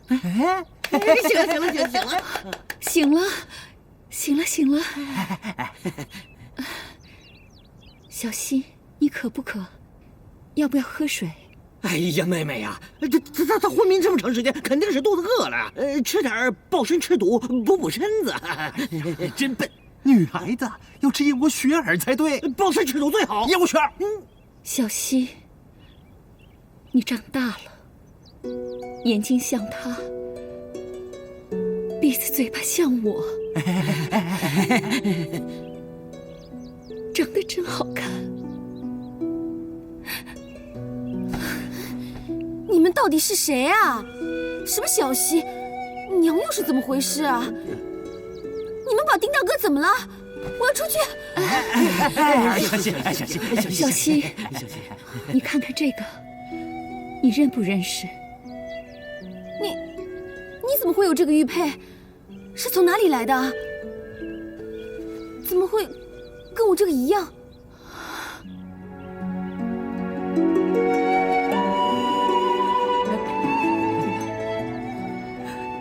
哎，醒了，醒了。小溪，你渴不渴？要不要喝水？哎呀，妹妹呀，他昏迷这么长时间，肯定是肚子饿了。吃点暴参吃肚，补身子。真笨，女孩子要吃燕窝雪耳才对。暴参吃肚最好，燕窝雪耳。小溪，你长大了，眼睛像他，鼻子嘴巴像我，长得真好看。你们到底是谁啊？什么小溪？娘又是怎么回事啊？你们把丁大哥怎么了？我要出去！小溪，你看看这个，你认不认识？你怎么会有这个玉佩？是从哪里来的？怎么会跟我这个一样？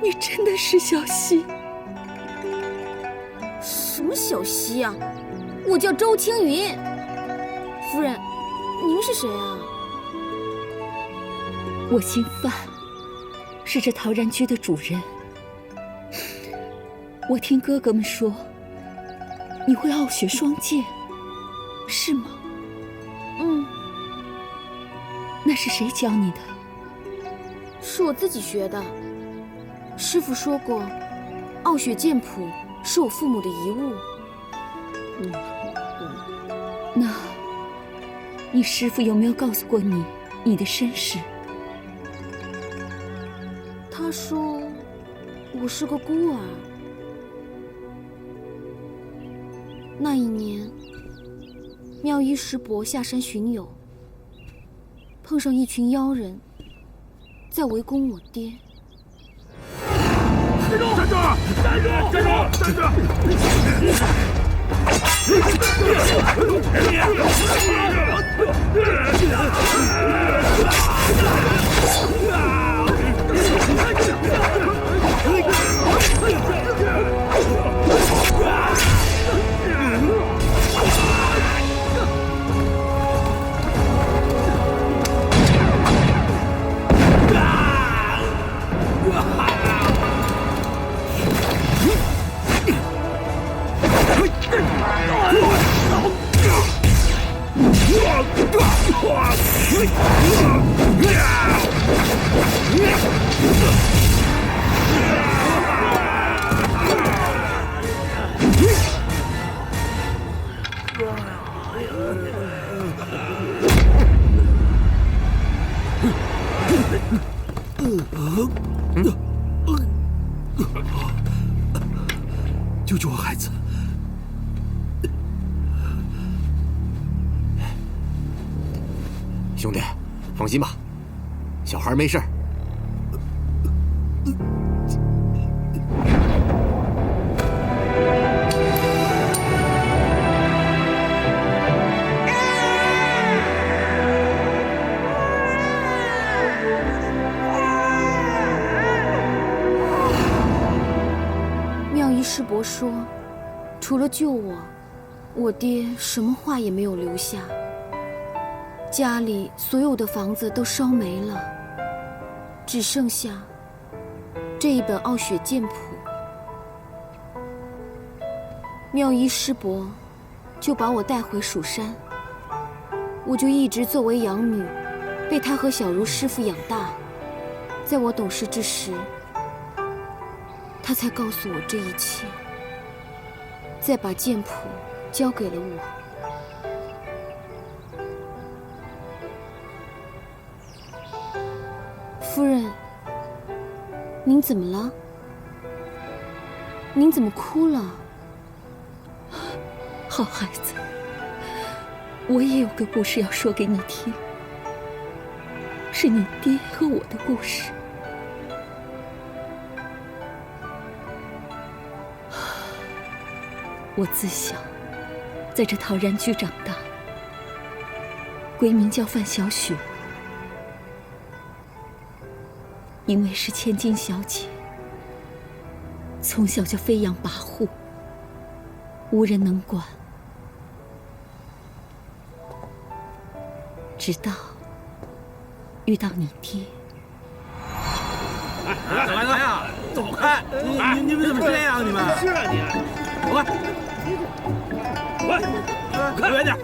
你真的是小溪？什么小溪啊？我叫周青云。夫人，您是谁啊？我姓范，是这陶然居的主人。我听哥哥们说，你会傲雪双剑，是吗？嗯，那是谁教你的？是我自己学的。师傅说过，傲雪剑谱是我父母的遗物。那，你师傅有没有告诉过你的身世？他说我是个孤儿。那一年，妙一师伯下山巡游，碰上一群妖人，在围攻我爹。站住！站住！站住！站住！站住！救救我孩子！兄弟，放心吧，小孩没事。妙一师伯说，除了救我，我爹什么话也没有留下。家里所有的房子都烧没了，只剩下这一本傲雪剑谱。妙一师伯就把我带回蜀山，我就一直作为养女，被他和小茹师傅养大。在我懂事之时，他才告诉我这一切，再把剑谱交给了我。夫人，您怎么了？您怎么哭了？好孩子，我也有个故事要说给你听，是你爹和我的故事。我自小在这陶然居长大，闺名叫范小雪，因为是千金小姐，从小就飞扬跋扈，无人能管。直到遇到你爹。怎么样？走开！你们怎么这样？你们是啊你，走开！快远点！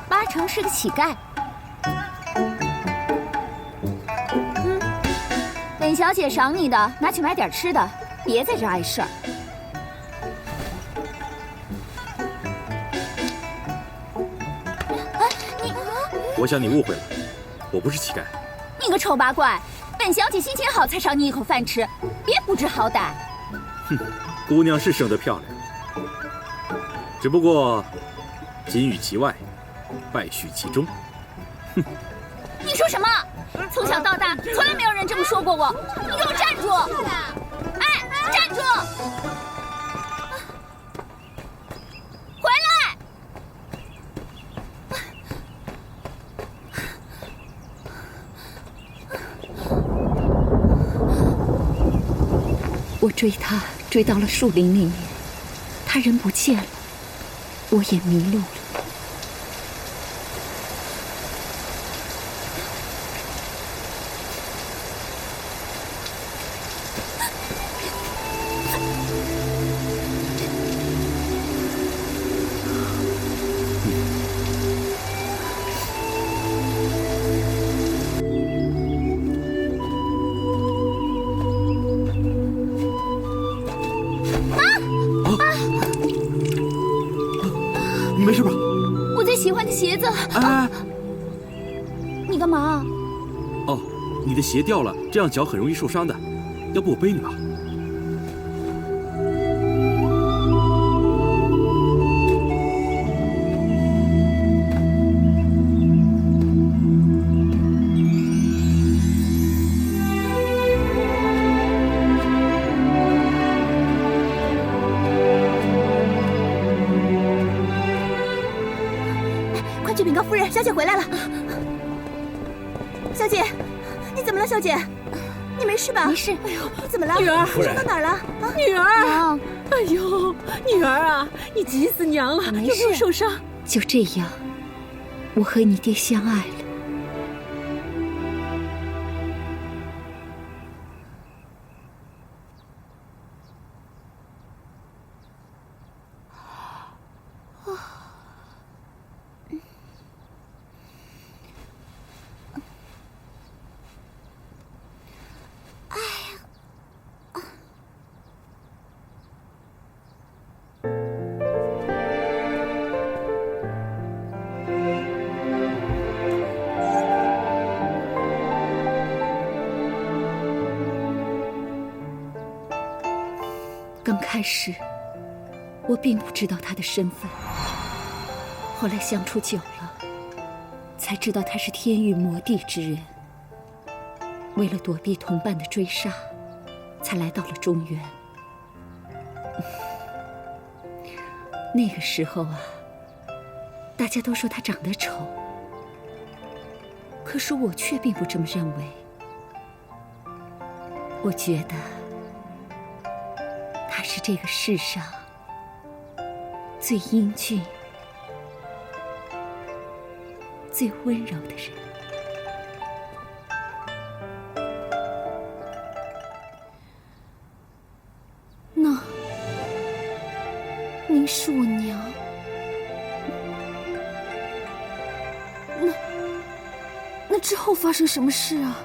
八成是个乞丐。本小姐赏你的，拿去买点吃的，别在这碍事儿。我想你误会了，我不是乞丐。你个丑八怪！本小姐心情好才赏你一口饭吃，别不知好歹。哼，姑娘是生得漂亮，只不过金玉其外，败絮其中。哼！你说什么？从小到大，从来没有人这么说过我。你给我站住！哎，站住！回来！我追他，追到了树林里面，他人不见了，我也迷路了。你没事吧？我最喜欢的鞋子。哎，你干嘛？哦，你的鞋掉了，这样脚很容易受伤的。要不我背你吧？快去禀告夫人，小姐回来了。小姐，你怎么了？小姐，你没事吧？没事。哎呦，你怎么了？女儿，伤到哪儿了？啊，女儿，娘，哎呦，女儿啊，你急死娘了，有没有受伤？就这样，我和你爹相爱了。刚开始，我并不知道他的身份，后来相处久了，才知道他是天域魔帝之人。为了躲避同伴的追杀，才来到了中原。那个时候啊，大家都说他长得丑，可是我却并不这么认为。我觉得他是这个世上最英俊、最温柔的人。那您是我娘，那之后发生什么事啊？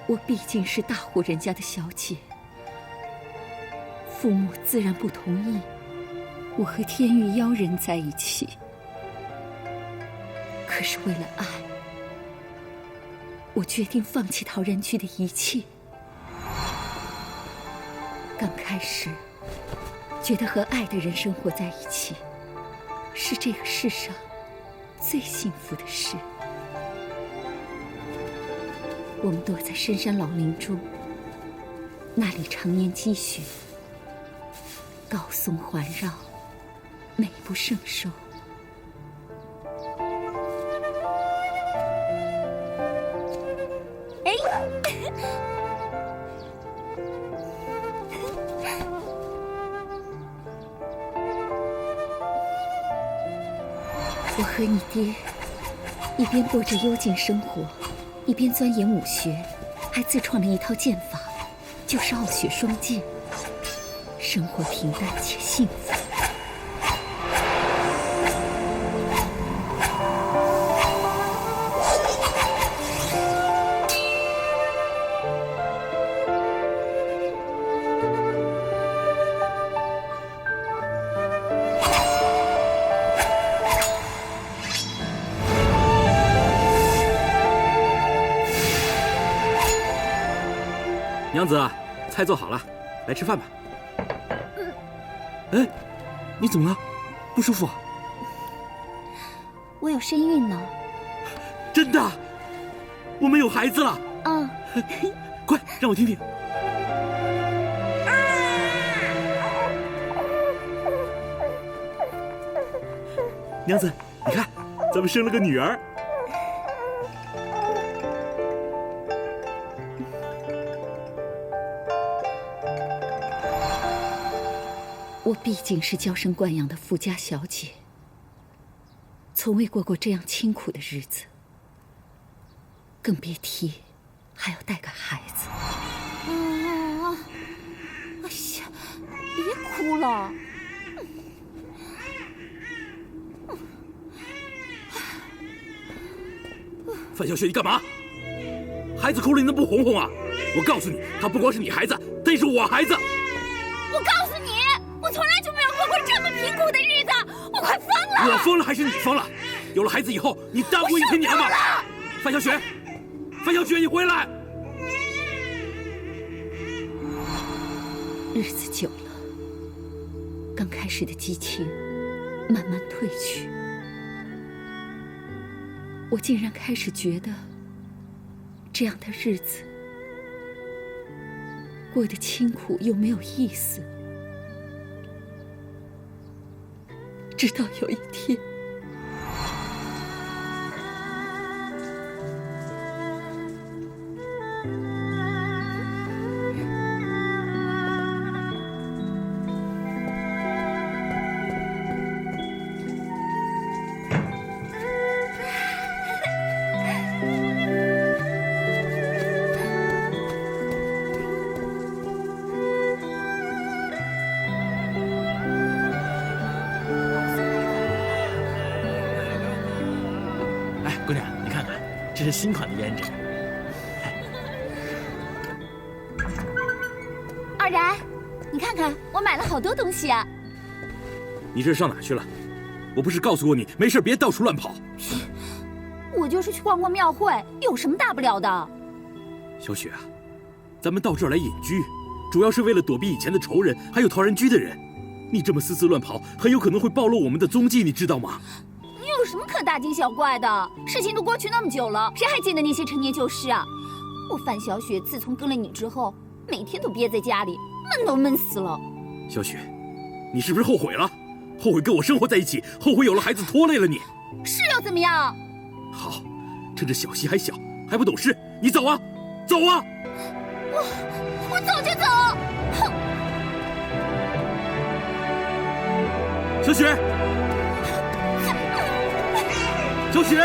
我毕竟是大户人家的小姐，父母自然不同意我和天域妖人在一起。可是为了爱，我决定放弃陶然居的一切。刚开始，觉得和爱的人生活在一起，是这个世上最幸福的事。我们躲在深山老林中，那里常年积雪，高松环绕，美不胜收。我和你爹一边过着幽静生活，一边钻研武学，还自创了一套剑法，就是傲雪双剑。生活平淡且幸福。娘子，菜做好了，来吃饭吧。哎，你怎么了？不舒服？我有身孕呢。真的？我们有孩子了？嗯。快让我听听。娘子，你看，咱们生了个女儿。我毕竟是娇生惯养的富家小姐，从未过过这样清苦的日子，更别提还要带个孩子。哎呀，别哭了。范小雪，你干嘛？孩子哭了，你能不哄哄啊？我告诉你，他不光是你孩子，他也是我孩子。我告诉你，我从来就没有过过这么贫苦的日子，我快疯了！我疯了还是你疯了？有了孩子以后，你大过一天年吗？范小雪，范小雪，你回来！日子久了，刚开始的激情慢慢褪去，我竟然开始觉得，这样的日子过得清苦又没有意思。直到有一天，姑娘，你看看，这是新款的胭脂。二然，你看看，我买了好多东西啊。你这是上哪去了？我不是告诉过你，没事别到处乱跑。我就是去逛逛庙会，有什么大不了的？小雪啊，咱们到这儿来隐居，主要是为了躲避以前的仇人，还有陶然居的人。你这么私自乱跑，很有可能会暴露我们的踪迹，你知道吗？有什么可大惊小怪的？事情都过去那么久了，谁还记得那些陈年旧事啊？我范小雪自从跟了你之后，每天都憋在家里，闷都闷死了。小雪，你是不是后悔了？后悔跟我生活在一起，后悔有了孩子拖累了你？是又怎么样？好，趁着小希还小，还不懂事，你走啊，走啊！我走就走。哼！小雪。小雪，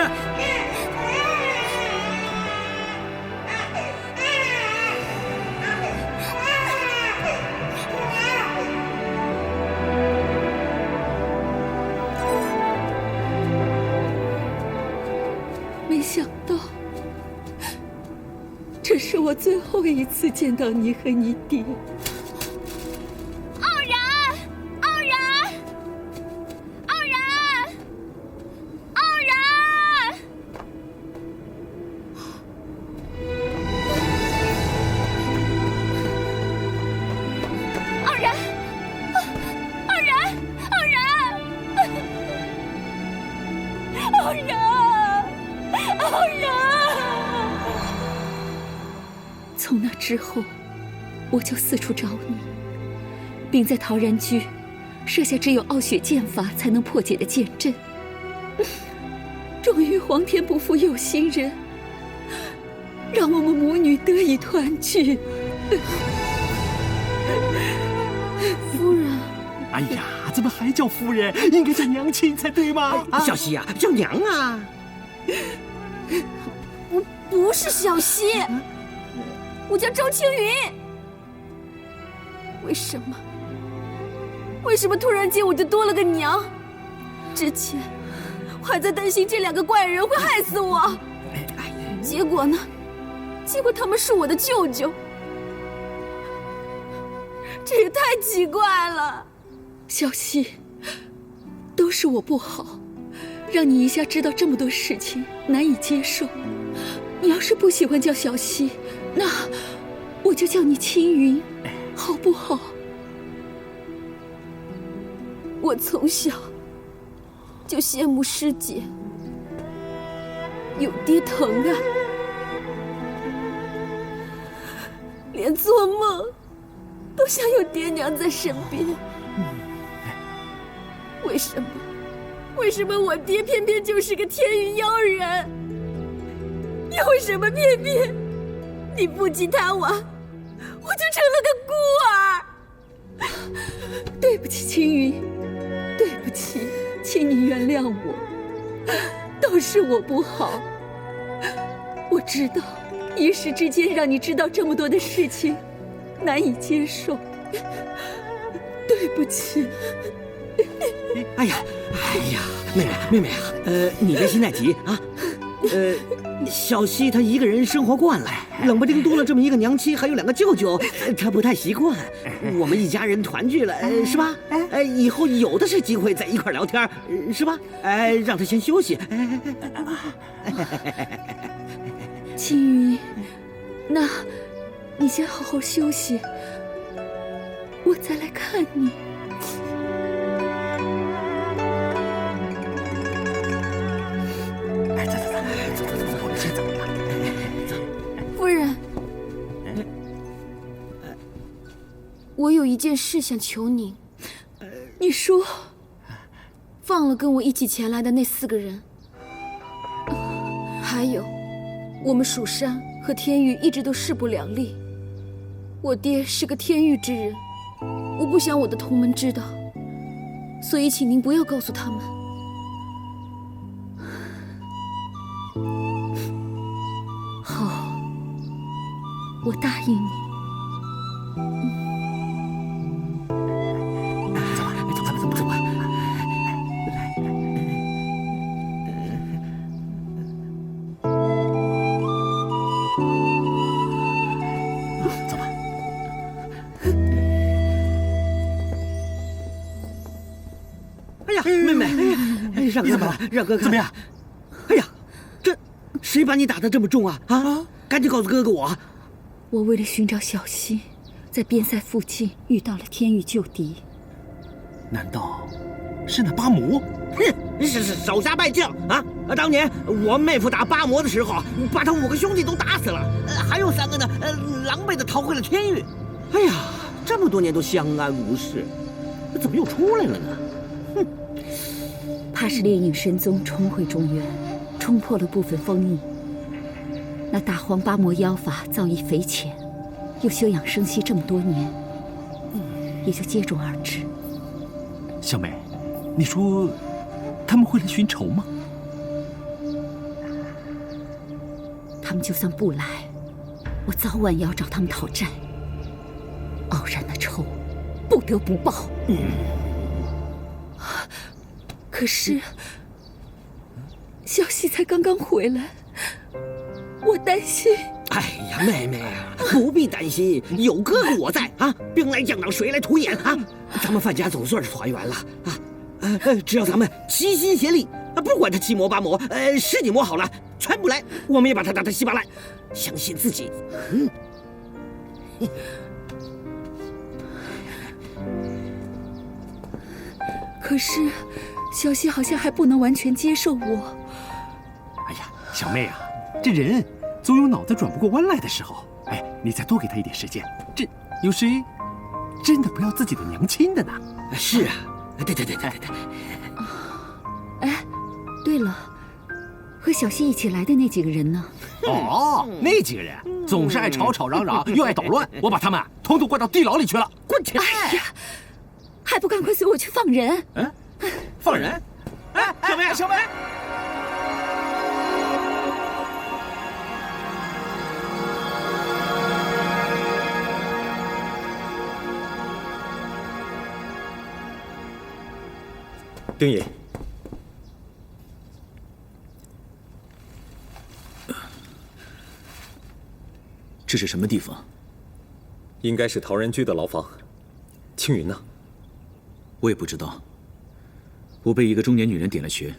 没想到，这是我最后一次见到你和你爹。从那之后，我就四处找你，并在陶然居设下只有傲雪剑法才能破解的剑阵。终于皇天不负有心人，让我们母女得以团聚。夫人，哎呀，怎么还叫夫人？应该叫娘亲才对吗？小希呀，叫娘啊！我不是小希，我叫周青云。为什么突然间我就多了个娘？之前我还在担心这2个怪人会害死我，结果呢？结果他们是我的舅舅，这也太奇怪了。小希，都是我不好，让你一下知道这么多事情，难以接受。你要是不喜欢叫小希，那我就叫你青云，好不好？我从小就羡慕师姐有爹疼爱，连做梦都想有爹娘在身边。为什么我爹偏偏就是个天云妖人？又为什么偏偏你不及他晚，我就成了个孤儿？对不起，青云，对不起，请你原谅我，都是我不好。我知道，一时之间让你知道这么多的事情，难以接受，对不起。哎呀，妹妹啊，你别心太急啊。小希她一个人生活惯了，冷不丁多了这么一个娘亲，还有2个舅舅，她不太习惯。我们一家人团聚了，是吧？以后有的是机会在一块聊天，是吧？让她先休息。青云，那你先好好休息，我再来看你。夫人，我有一件事想求您。你说。放了跟我一起前来的那4个人，还有，我们蜀山和天域一直都势不两立。我爹是个天域之人，我不想我的同门知道，所以请您不要告诉他们。好，我答应你。走吧。哎呀，妹妹，让哥吧，让哥看怎么样？哎呀，这谁把你打得这么重啊？赶紧告诉哥哥我。我为了寻找小希，在边塞附近遇到了天域旧敌。难道是那八魔？哼，是手下败将啊！当年我妹夫打八魔的时候，把他5个兄弟都打死了，还有3个呢，狼狈的逃回了天域。哎呀，这么多年都相安无事，怎么又出来了呢？哼，怕是烈影神宗重回中原，冲破了部分封印。那大荒八魔妖法造诣匪浅，又休养生息这么多年，也就接踵而至。小美，你说他们会来寻仇吗？他们就算不来，我早晚也要找他们讨债。傲然的仇，不得不报。可是，小希才刚刚回来，我担心。哎呀，妹妹啊，不必担心，有哥哥我在啊，兵来将挡，水来土掩啊，咱们范家总算是团圆了啊！只要咱们齐心协力，不管他7魔8魔，10几魔好了，全部来，我们也把他打得稀巴烂。相信自己。可是，小希好像还不能完全接受我。哎呀，小妹啊，这人总有脑子转不过弯来的时候。哎，你再多给他一点时间。这有谁真的不要自己的娘亲的呢？是啊，对。哎，对了，和小溪一起来的那几个人呢？哦，那几个人总是爱吵吵嚷嚷，又爱捣乱，我把他们统统关到地牢里去了。滚起来！哎呀，还不赶快随我去放人？嗯，放人？哎，小梅。丁爷，这是什么地方？应该是陶然居的牢房。青云呢？我也不知道。我被一个中年女人点了穴，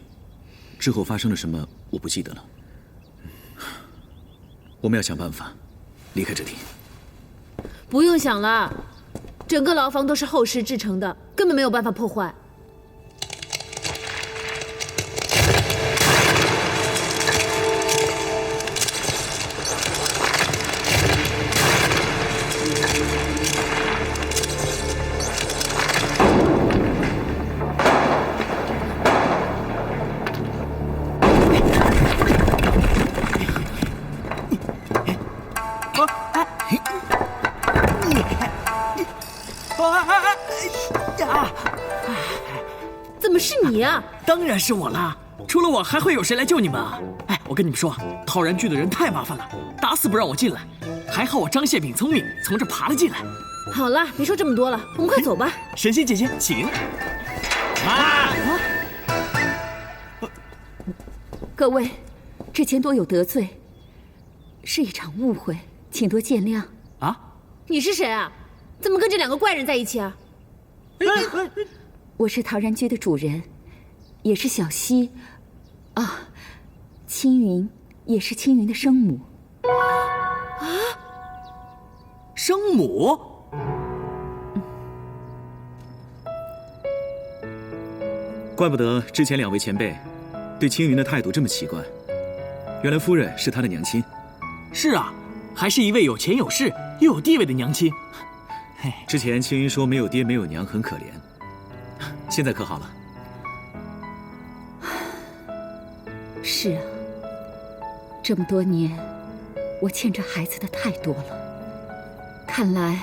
之后发生了什么我不记得了。我们要想办法离开这里。不用想了，整个牢房都是厚实制成的，根本没有办法破坏。怎么是你啊？当然是我啦！除了我，还会有谁来救你们啊？哎，我跟你们说，陶然居的人太麻烦了，打死不让我进来。还好我张谢炳聪明，从这爬了进来。好了，别说这么多了，我们快走吧。神仙姐姐，请。各位，之前多有得罪，是一场误会，请多见谅。啊？你是谁啊？怎么跟这两个怪人在一起啊？我是陶然居的主人，也是小溪，啊，青云也是青云的生母。啊？生母？怪不得之前两位前辈对青云的态度这么奇怪，原来夫人是他的娘亲。是啊，还是一位有钱有势又有地位的娘亲。之前青云说没有爹没有娘很可怜，现在可好了？是啊，这么多年，我欠着孩子的太多了。看来，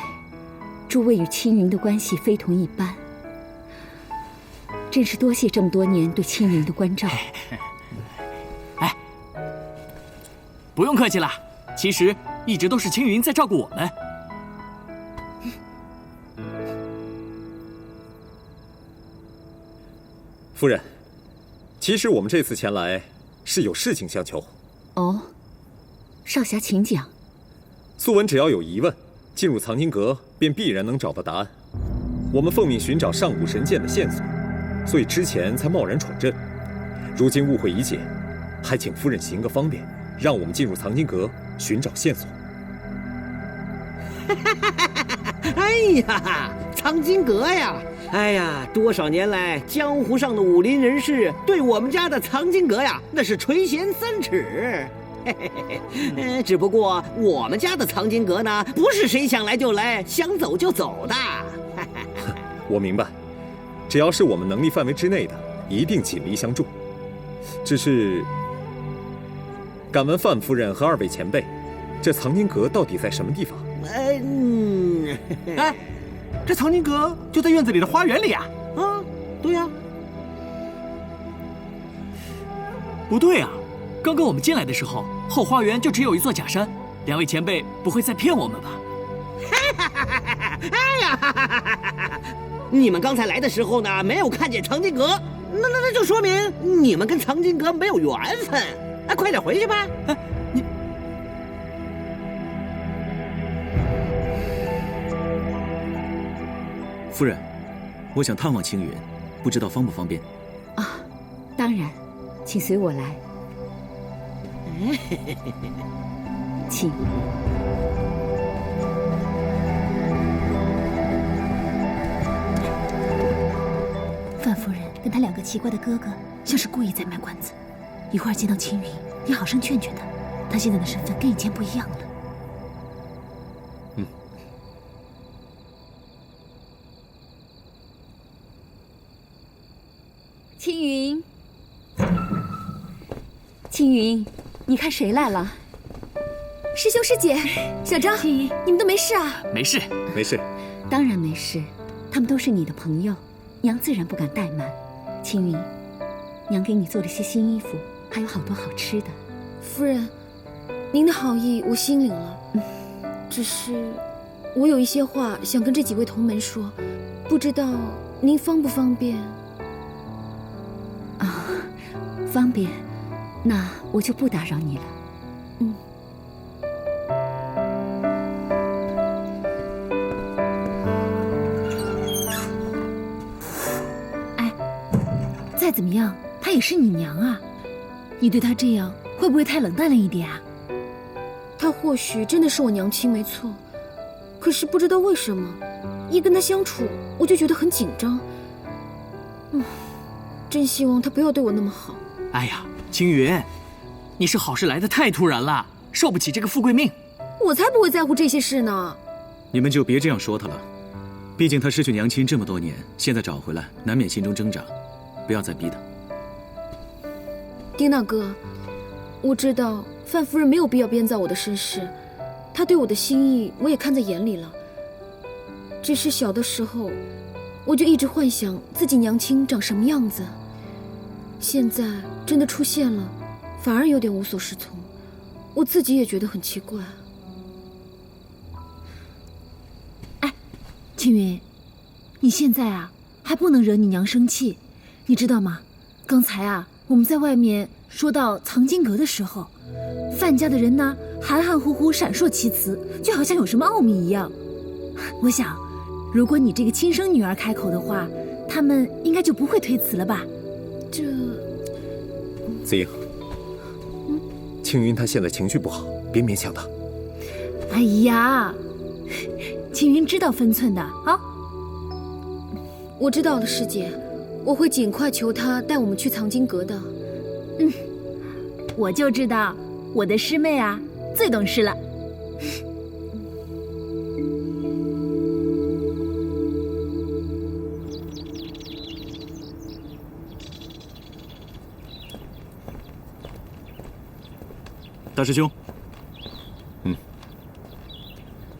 诸位与青云的关系非同一般，真是多谢这么多年对青云的关照。哎，不用客气了，其实一直都是青云在照顾我们。夫人，其实我们这次前来是有事情相求。哦，少侠请讲。素文只要有疑问，进入藏经阁便必然能找到答案。我们奉命寻找上古神剑的线索，所以之前才贸然闯阵。如今误会已解，还请夫人行个方便，让我们进入藏经阁寻找线索。哎呀，藏经阁呀！哎呀，多少年来，江湖上的武林人士对我们家的藏经阁呀，那是垂涎3尺。只不过我们家的藏经阁呢，不是谁想来就来，想走就走的。我明白，只要是我们能力范围之内的，一定尽力相助。只是，敢问范夫人和2位前辈，这藏经阁到底在什么地方？哎，这藏经阁就在院子里的花园里啊！啊，对呀。不对啊，刚刚我们进来的时候，后花园就只有一座假山。2位前辈不会在骗我们吧？哎呀，你们刚才来的时候呢，没有看见藏经阁，那就说明你们跟藏经阁没有缘分。哎，快点回去吧。哎，你。夫人，我想探望青云，不知道方不方便？啊，当然，请随我来。请。范夫人跟他2个奇怪的哥哥，像是故意在卖关子。一会儿见到青云，也好生劝劝他，他现在的身份跟以前不一样了。青云，青云，你看谁来了？师兄师姐，小张，青云，你们都没事啊？没事，没事。当然没事，他们都是你的朋友，娘自然不敢怠慢。青云，娘给你做了些新衣服，还有好多好吃的。夫人，您的好意我心领了。只是我有一些话想跟这几位同门说，不知道您方不方便？啊，方便，那我就不打扰你了。哎，再怎么样，她也是你娘啊，你对她这样会不会太冷淡了一点啊？她或许真的是我娘亲没错，可是不知道为什么，一跟她相处我就觉得很紧张。真希望她不要对我那么好。哎呀，青云，你是好事来得太突然了，受不起这个富贵命。我才不会在乎这些事呢。你们就别这样说他了，毕竟他失去娘亲这么多年，现在找回来，难免心中挣扎，不要再逼他。丁大哥，我知道范夫人没有必要编造我的身世，她对我的心意我也看在眼里了。只是小的时候，我就一直幻想自己娘亲长什么样子，现在真的出现了，反而有点无所适从，我自己也觉得很奇怪。哎，青云，你现在啊还不能惹你娘生气，你知道吗？刚才啊我们在外面说到藏经阁的时候，范家的人呢含含糊糊闪烁其词，就好像有什么奥秘一样。我想如果你这个亲生女儿开口的话，他们应该就不会推辞了吧？子英，青云她现在情绪不好，别勉强她。哎呀，青云知道分寸的啊。我知道了，师姐，我会尽快求她带我们去藏经阁的。我就知道我的师妹啊最懂事了。大师兄，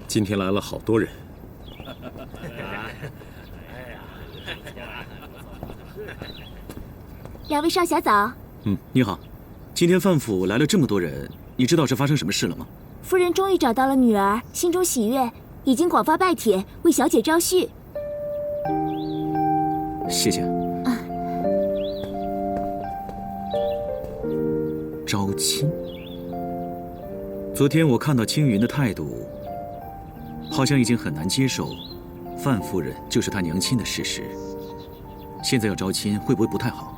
今天来了好多人。两位少侠早。你好，今天范府来了这么多人，你知道是发生什么事了吗？夫人终于找到了女儿，心中喜悦，已经广发拜帖为小姐招婿。谢谢。招亲。昨天我看到青云的态度，好像已经很难接受范夫人就是她娘亲的事实。现在要招亲，会不会不太好？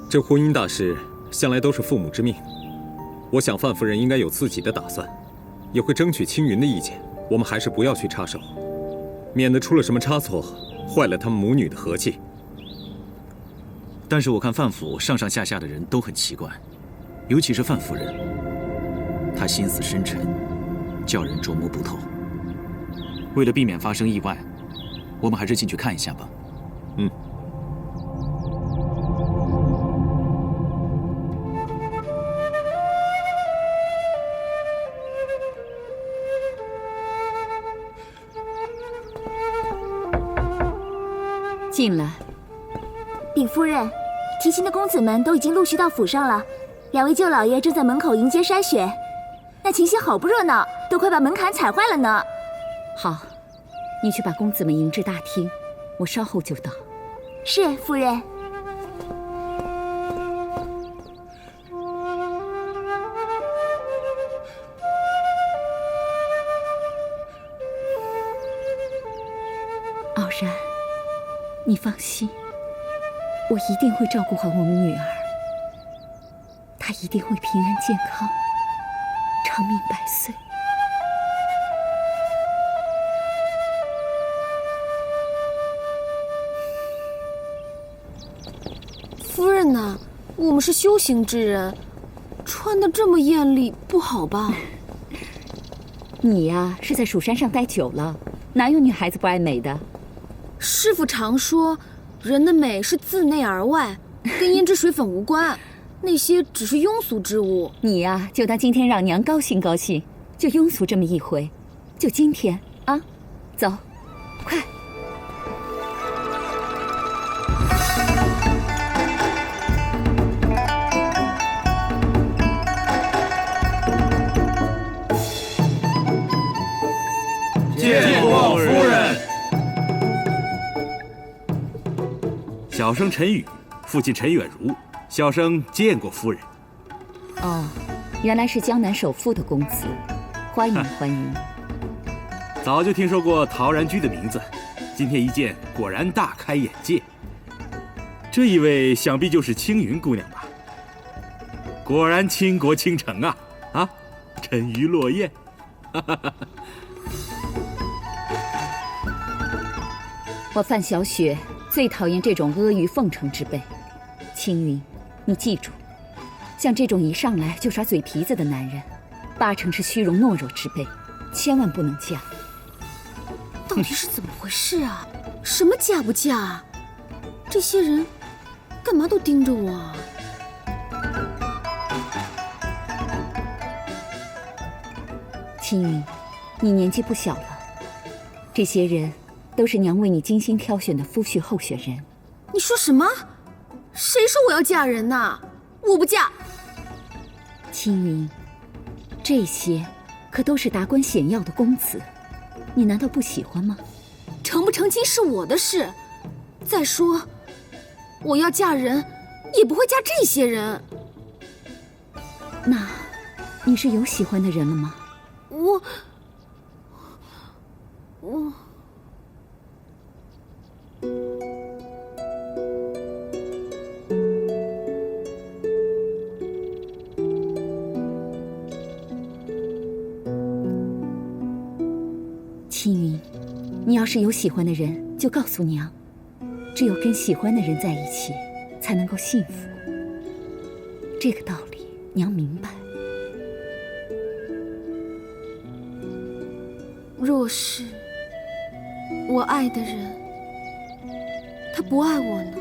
这婚姻大事向来都是父母之命，我想范夫人应该有自己的打算，也会争取青云的意见。我们还是不要去插手，免得出了什么差错，坏了他们母女的和气。但是我看范府上上下下的人都很奇怪，尤其是范夫人，她心思深沉，叫人捉摸不透。为了避免发生意外，我们还是进去看一下吧。进来。禀夫人，提亲的公子们都已经陆续到府上了，两位舅老爷正在门口迎接筛选。那情形好不热闹，都快把门槛踩坏了呢。好，你去把公子们迎至大厅，我稍后就到。是，夫人。傲然，你放心，我一定会照顾好我们女儿，她一定会平安健康，长命百岁。夫人呐，我们是修行之人，穿得这么艳丽不好吧？你呀，是在蜀山上待久了，哪有女孩子不爱美的？师父常说，人的美是自内而外，跟胭脂水粉无关，那些只是庸俗之物。你呀，就当今天让娘高兴高兴，就庸俗这么一回，就今天啊，走，快。见过夫人。小生陈宇，父亲陈远如，小生见过夫人。哦，原来是江南首富的公子，欢迎欢迎。早就听说过陶然居的名字，今天一见，果然大开眼界。这一位想必就是青云姑娘吧？果然倾国倾城啊！啊，沉鱼落雁。我范小雪最讨厌这种阿谀奉承之辈。青云，你记住，像这种一上来就耍嘴皮子的男人，8成是虚荣懦弱之辈，千万不能嫁。到底是怎么回事啊？什么嫁不嫁？这些人干嘛都盯着我啊？青云，你年纪不小了，这些人都是娘为你精心挑选的夫婿候选人。你说什么？谁说我要嫁人呐？我不嫁。青云，这些可都是达官显要的公子，你难道不喜欢吗？成不成亲是我的事。再说，我要嫁人，也不会嫁这些人。那，你是有喜欢的人了吗？我。青云，你要是有喜欢的人，就告诉娘，只有跟喜欢的人在一起，才能够幸福。这个道理，娘明白。若是我爱的人，他不爱我呢？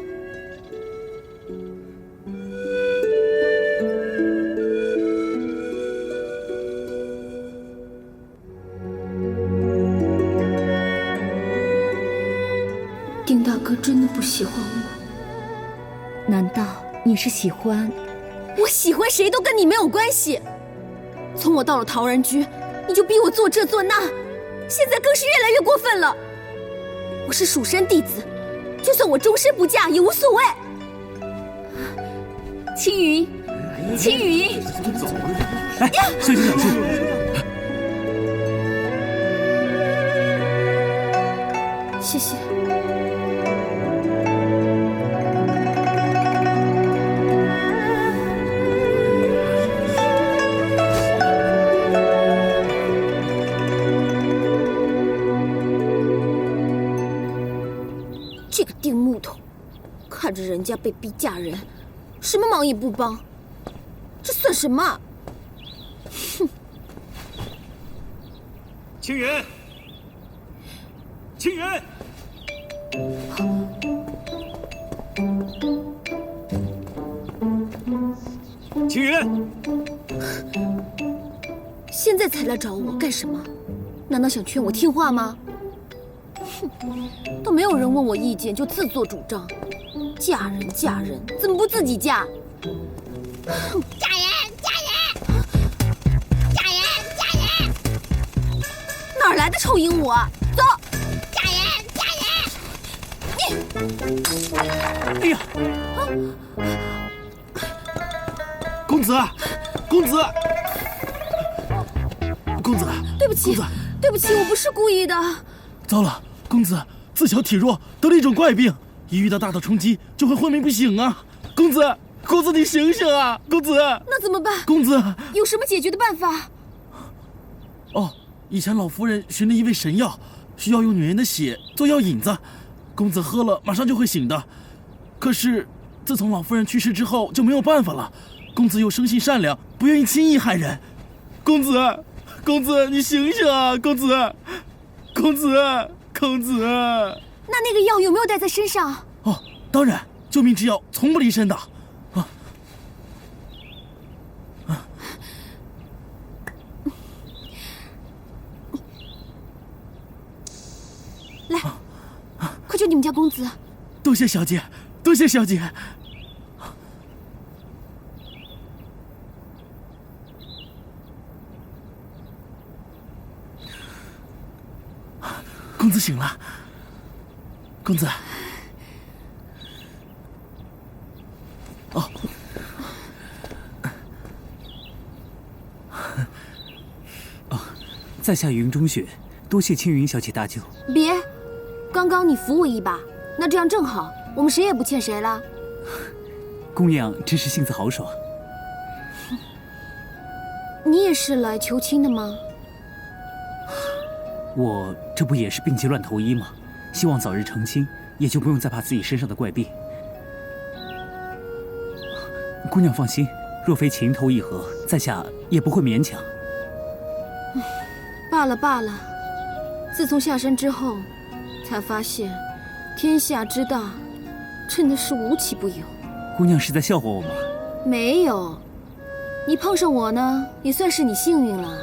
丁大哥真的不喜欢我？难道你是喜欢？我喜欢谁都跟你没有关系。从我到了陶然居，你就逼我做这做那，现在更是越来越过分了。我是蜀山弟子，就算我终身不嫁也无所谓。青云，青云，走了。哎，小心小心。谢谢。这个钉木头，看着人家被逼嫁人，什么忙也不帮，这算什么？哼！青云，青云，青云，现在才来找我干什么？难道想劝我听话吗？哼，都没有人问我意见就自作主张，嫁人嫁人，怎么不自己嫁？嫁人嫁人嫁人嫁人！哪来的臭鹦鹉啊？走！嫁人嫁人！哎呀！公子，公子，公子，对不起，对不起，我不是故意的。糟了，公子自小体弱，得了一种怪病，一遇到大的冲击就会昏迷不醒啊！公子，公子你醒醒啊！公子，那怎么办？公子有什么解决的办法？哦，以前老夫人寻了一味神药，需要用女人的血做药引子，公子喝了马上就会醒的。可是自从老夫人去世之后就没有办法了。公子又生性善良，不愿意轻易害人。公子，公子你醒醒啊！公子，公子，公子。那个药有没有带在身上？哦，当然，救命之药从不离身的。来，快救你们家公子！多谢小姐，多谢小姐。公子醒了，公子。哦，在下云中雪，多谢青云小姐大救。别，刚刚你扶我一把，那这样正好，我们谁也不欠谁了。姑娘真是性子豪爽。你也是来求亲的吗？我这不也是病急乱投医吗？希望早日成亲，也就不用再怕自己身上的怪病。姑娘放心，若非情投意合，在下也不会勉强。罢了罢了，自从下山之后，才发现天下之大，真的是无奇不有。姑娘是在笑话我吗？没有，你碰上我呢，也算是你幸运了。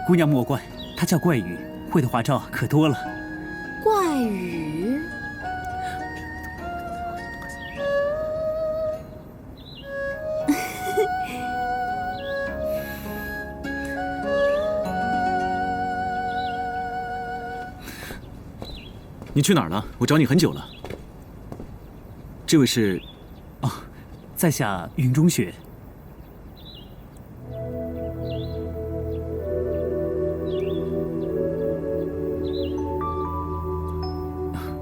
姑娘莫怪，她叫怪语，会的花招可多了。怪语？你去哪儿了？我找你很久了。这位是？哦，在下云中雪。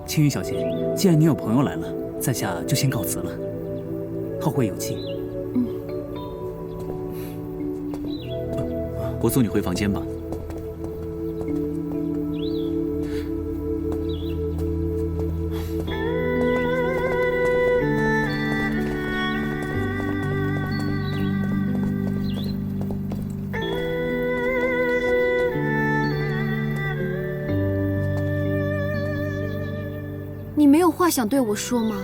青云小姐，既然你有朋友来了，在下就先告辞了。后会有期。我送你回房间吧。你没有话想对我说吗？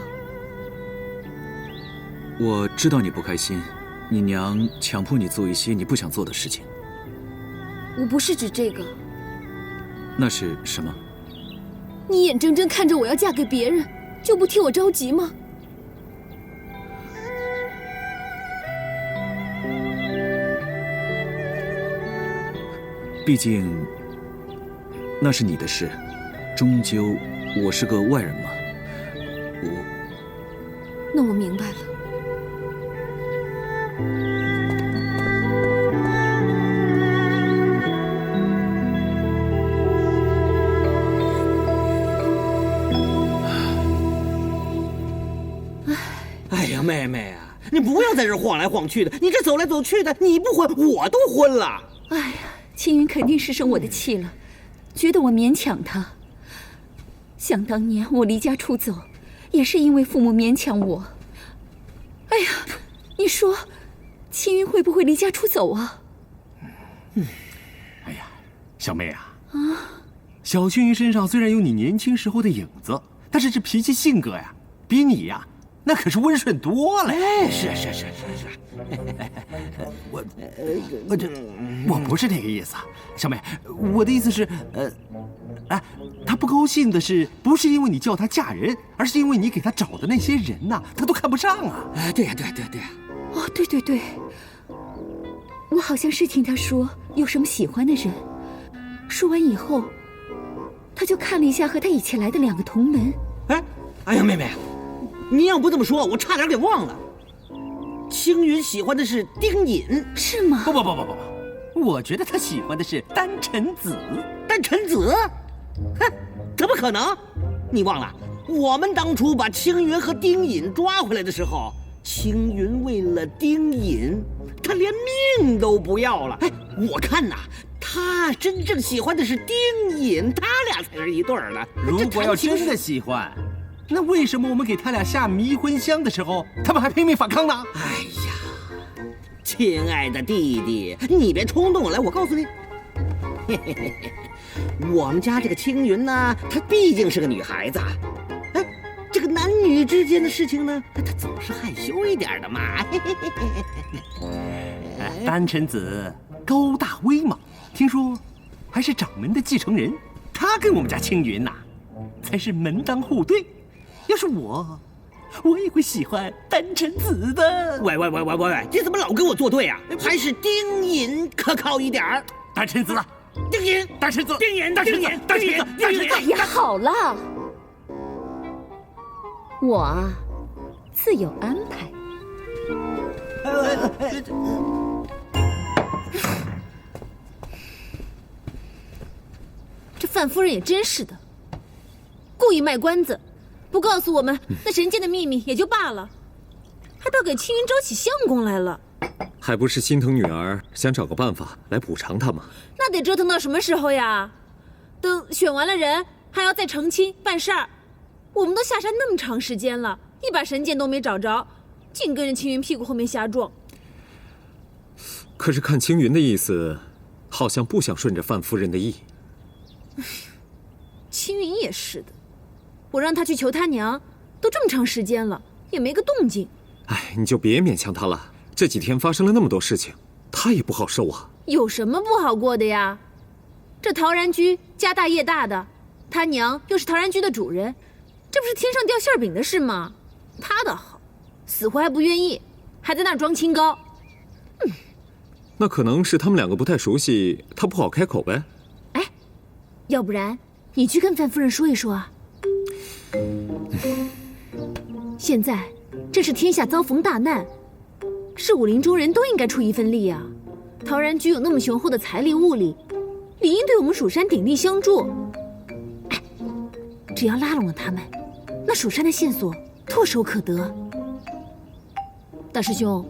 我知道你不开心，你娘强迫你做一些你不想做的事情。我不是指这个。那是什么？你眼睁睁看着我要嫁给别人，就不替我着急吗？毕竟那是你的事，终究我是个外人嘛。那我明白了。哎呀，妹妹啊，你不要在这晃来晃去的，你这走来走去的，你不昏，我都昏了。哎呀，青云肯定是生我的气了，觉得我勉强他。想当年我离家出走，也是因为父母勉强我。哎呀，你说，青云会不会离家出走啊？哎呀，小妹啊，小青云身上虽然有你年轻时候的影子，但是这脾气性格呀，比你呀，那可是温顺多了。哎，是。我不是那个意思，小妹，我的意思是，他不高兴的是，不是因为你叫她嫁人，而是因为你给他找的那些人呐，他都看不上啊。对呀。哦，对，我好像是听他说有什么喜欢的人，说完以后，他就看了一下和他一起来的2个同门。哎呀，妹妹，你要不这么说，我差点给忘了。青云喜欢的是丁隐，是吗？不，我觉得他喜欢的是丹晨子。丹晨子？哼，怎么可能？你忘了，我们当初把青云和丁隐抓回来的时候，青云为了丁隐，他连命都不要了。我看呐，他真正喜欢的是丁隐，他俩才是一对儿呢。如果要真的喜欢，那为什么我们给他俩下迷魂香的时候，他们还拼命反抗呢？哎呀，亲爱的弟弟，你别冲动。来，我告诉你，我们家这个青云呢，她毕竟是个女孩子，哎，这个男女之间的事情呢，她总是害羞一点的嘛。丹臣子高大威猛，听说还是掌门的继承人，他跟我们家青云呐，才是门当户对。要是我也会喜欢丹臣子的。喂，你怎么老跟我作对啊？还是丁隐可靠一点儿。丹臣子，丁隐，丹臣子，丁隐，丹臣子，丹臣子，丹臣子。哎呀，好了，我啊，自有安排。这范夫人也真是的，故意卖关子，不告诉我们那神剑的秘密也就罢了，还倒给青云招起相公来了。还不是心疼女儿，想找个办法来补偿她吗？那得折腾到什么时候呀？等选完了人，还要再成亲办事儿。我们都下山那么长时间了，一把神剑都没找着，净跟着青云屁股后面瞎撞。可是看青云的意思，好像不想顺着范夫人的意。青云也是的，我让他去求他娘，都这么长时间了，也没个动静。哎，你就别勉强他了。这几天发生了那么多事情，他也不好受啊。有什么不好过的呀？这陶然居家大业大的，他娘又是陶然居的主人，这不是天上掉馅饼的事吗？他倒好，死活还不愿意，还在那儿装清高。那可能是他们两个不太熟悉，他不好开口呗。哎，要不然你去跟范夫人说一说啊。现在正是天下遭逢大难，是武林中人都应该出一份力啊。陶然居有那么雄厚的财力物力，理应对我们蜀山鼎力相助。哎，只要拉拢了他们，那蜀山的线索唾手可得。大师兄，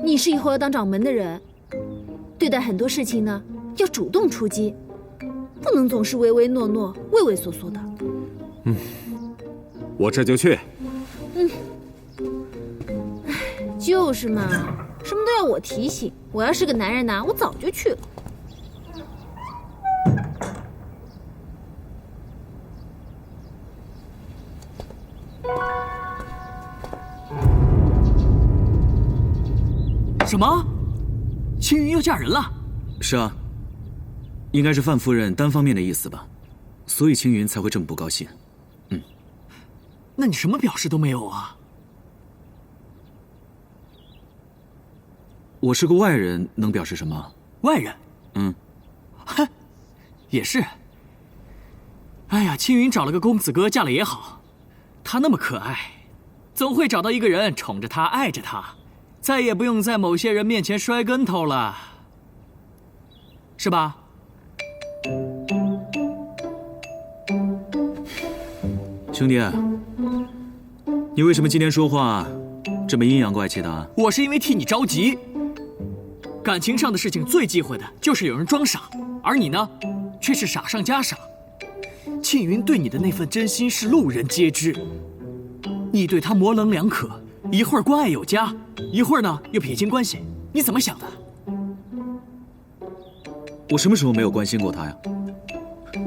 你是以后要当掌门的人，对待很多事情呢，要主动出击，不能总是唯唯诺诺、畏畏缩缩的。我这就去。就是嘛，什么都要我提醒。我要是个男人呐，我早就去了。什么？青云要嫁人了？是啊，应该是范夫人单方面的意思吧，所以青云才会这么不高兴。那你什么表示都没有啊？我是个外人，能表示什么？外人？哼，也是。哎呀，青云找了个公子哥嫁了也好，他那么可爱，总会找到一个人宠着他、爱着他，再也不用在某些人面前摔跟头了，是吧？兄弟，你为什么今天说话这么阴阳怪气的啊？我是因为替你着急。感情上的事情最忌讳的就是有人装傻，而你呢，却是傻上加傻。庆云对你的那份真心是路人皆知，你对他模棱两可，一会儿关爱有加，一会儿呢又撇清关系，你怎么想的？我什么时候没有关心过他呀？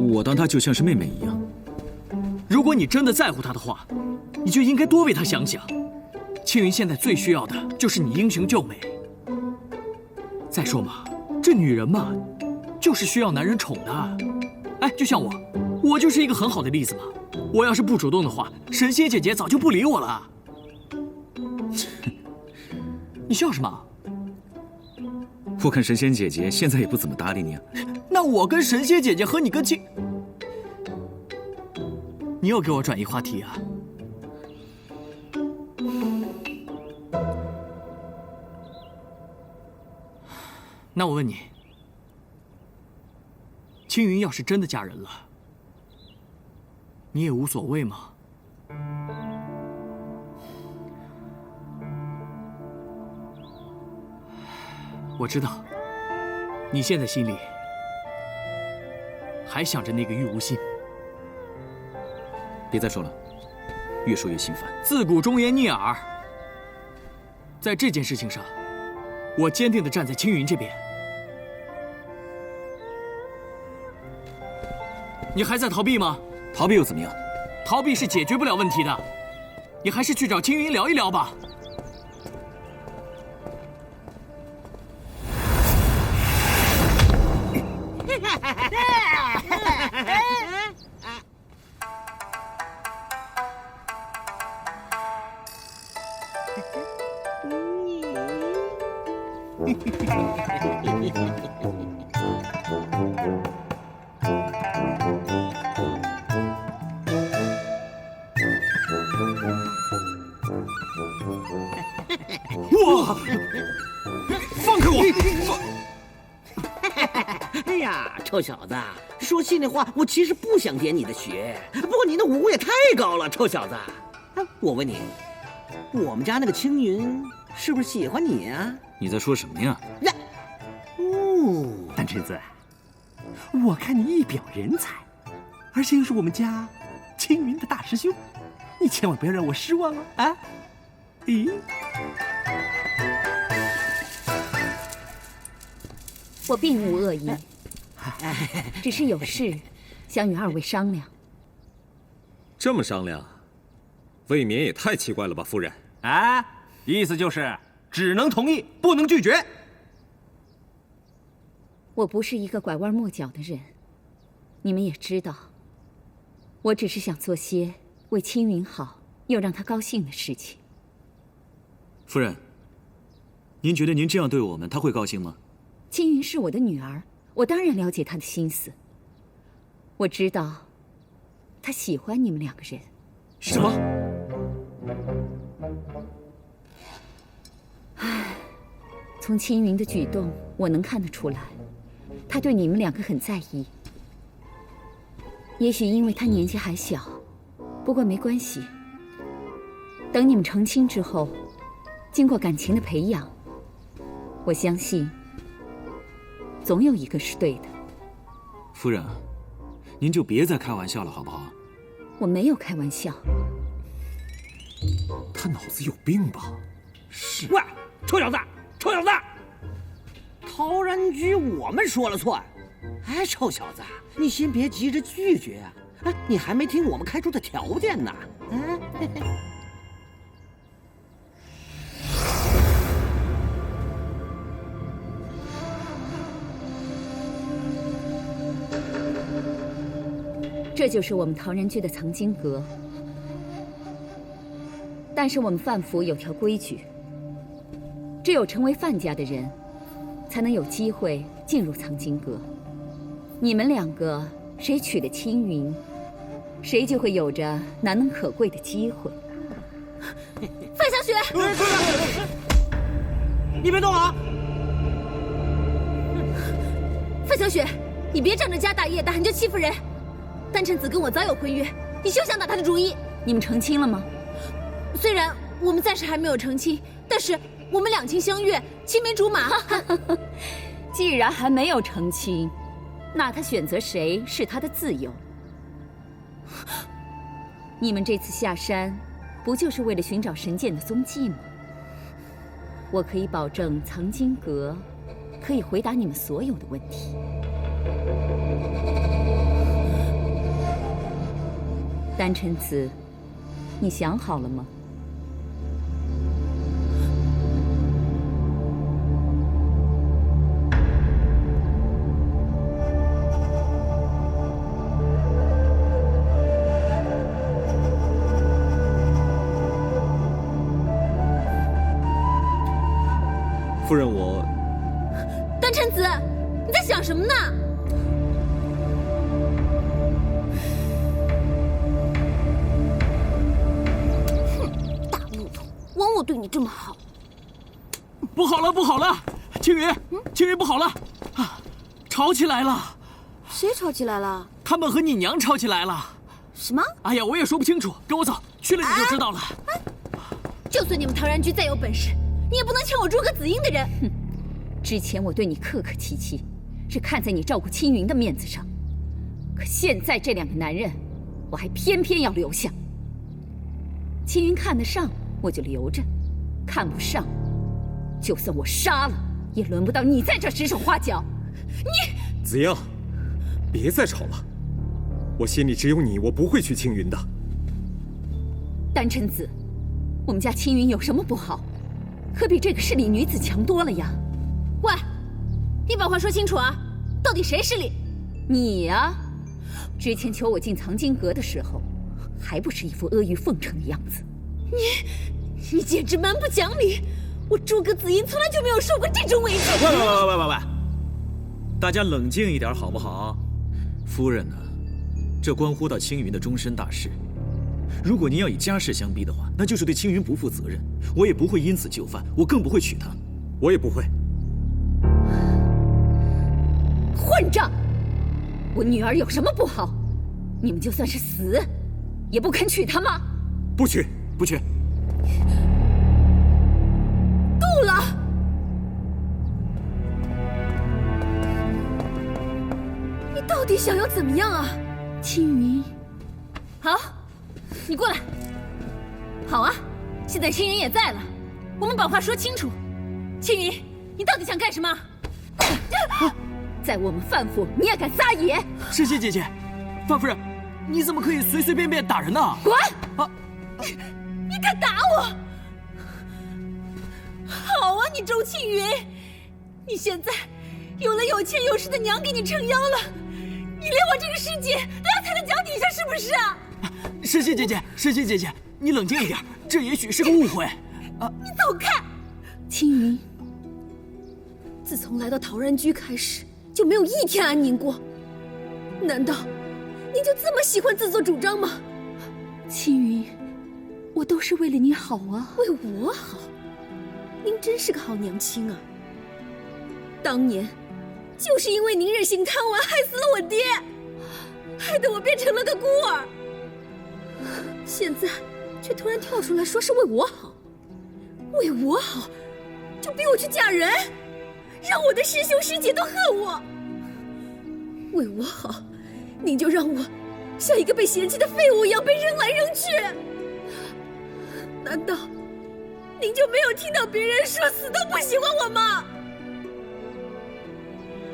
我当他就像是妹妹一样。如果你真的在乎他的话，你就应该多为他想想。庆云现在最需要的就是你英雄救美。再说嘛，这女人嘛，就是需要男人宠的。哎，就像我就是一个很好的例子嘛。我要是不主动的话，神仙姐姐早就不理我了。你笑什么？我看神仙姐姐现在也不怎么搭理你啊。那我跟神仙姐姐和你跟青，你又给我转移话题啊？那我问你，青云要是真的嫁人了，你也无所谓吗？我知道，你现在心里还想着那个玉无心。别再说了，越说越心烦。自古忠言逆耳，在这件事情上，我坚定地站在青云这边。你还在逃避吗？逃避又怎么样？逃避是解决不了问题的。你还是去找青云聊一聊吧。哇！放开我！哎呀，臭小子，说心里话，我其实不想点你的穴，不过你的武功也太高了，臭小子。我问你，我们家那个青云是不是喜欢你啊？你在说什么呀？丹臣子，我看你一表人才，而且又是我们家青云的大师兄，你千万不要让我失望啊！啊？咦？我并无恶意，只是有事想与二位商量。这么商量，未免也太奇怪了吧，夫人？啊，意思就是只能同意，不能拒绝。我不是一个拐弯抹角的人，你们也知道。我只是想做些为青云好又让他高兴的事情。夫人，您觉得您这样对我们，他会高兴吗？青云是我的女儿，我当然了解她的心思。我知道，她喜欢你们两个人。什么？唉，从青云的举动，我能看得出来，她对你们两个很在意。也许因为她年纪还小，不过没关系。等你们成亲之后，经过感情的培养，我相信总有一个是对的。夫人，您就别再开玩笑了，好不好？我没有开玩笑。他脑子有病吧？是。喂，臭小子，臭小子！陶然居，我们说了算。哎，臭小子，你先别急着拒绝啊！哎，你还没听我们开出的条件呢。嗯。这就是我们陶然居的藏经阁。但是我们范府有条规矩，只有成为范家的人，才能有机会进入藏经阁。你们两个谁娶了青云，谁就会有着难能可贵的机会。范小雪，你别动啊！范小雪，你别仗着家大业大就欺负人。丹臣子跟我早有婚约，你休想打他的主意。你们成亲了吗？虽然我们暂时还没有成亲，但是我们两情相悦，青梅竹马。既然还没有成亲，那他选择谁是他的自由。你们这次下山，不就是为了寻找神剑的踪迹吗？我可以保证藏经阁可以回答你们所有的问题。丹臣子，你想好了吗？夫人，我……丹臣子，你在想什么呢？哼，大木头，枉我对你这么好。不好了，不好了，青云，青云不好了，啊，吵起来了。谁吵起来了？他们和你娘吵起来了。什么？哎呀，我也说不清楚，跟我走，去了你就知道了。就算你们陶然居再有本事，你也不能抢我诸葛子英的人。哼，之前我对你客客气气，是看在你照顾青云的面子上。可现在这两个男人，我还偏偏要留下。青云看得上我就留着，看不上就算我杀了，也轮不到你在这指手画脚。你子英，别再吵了，我心里只有你，我不会去青云的。丹嗔子，我们家青云有什么不好？可比这个势利女子强多了呀！喂，你把话说清楚啊！到底谁势利？你呀，之前求我进藏经阁的时候，还不是一副阿谀奉承的样子。你简直蛮不讲理！我诸葛子英从来就没有受过这种委屈。喂！大家冷静一点好不好？夫人呢？这关乎到青云的终身大事。如果您要以家事相逼的话，那就是对青云不负责任。我也不会因此就范，我更不会娶她。我也不会。混账！我女儿有什么不好？你们就算是死，也不肯娶她吗？不娶，不娶。够了！你到底想要怎么样啊？青云，好，你过来。好啊，现在青云也在了，我们把话说清楚。青云，你到底想干什么？在我们范府，你也敢撒野？诗琪姐姐，范夫人，你怎么可以随随便便打人呢？滚！你敢打我？好啊，你周青云，你现在有了有钱有势的娘给你撑腰了，你连我这个师姐都要踩在脚底下，是不是啊？诗琪姐姐，你冷静一点，这也许是个误会。你走开！青云，自从来到陶然居开始，就没有一天安宁过。难道您就这么喜欢自作主张吗？青云，我都是为了你好啊。为我好？您真是个好娘亲啊！当年就是因为您任性贪玩，害死了我爹，害得我变成了个孤儿。现在却突然跳出来说是为我好，为我好，就逼我去嫁人，让我的师兄师姐都恨我。为我好，您就让我像一个被嫌弃的废物一样被扔来扔去。难道您就没有听到别人说死都不喜欢我吗？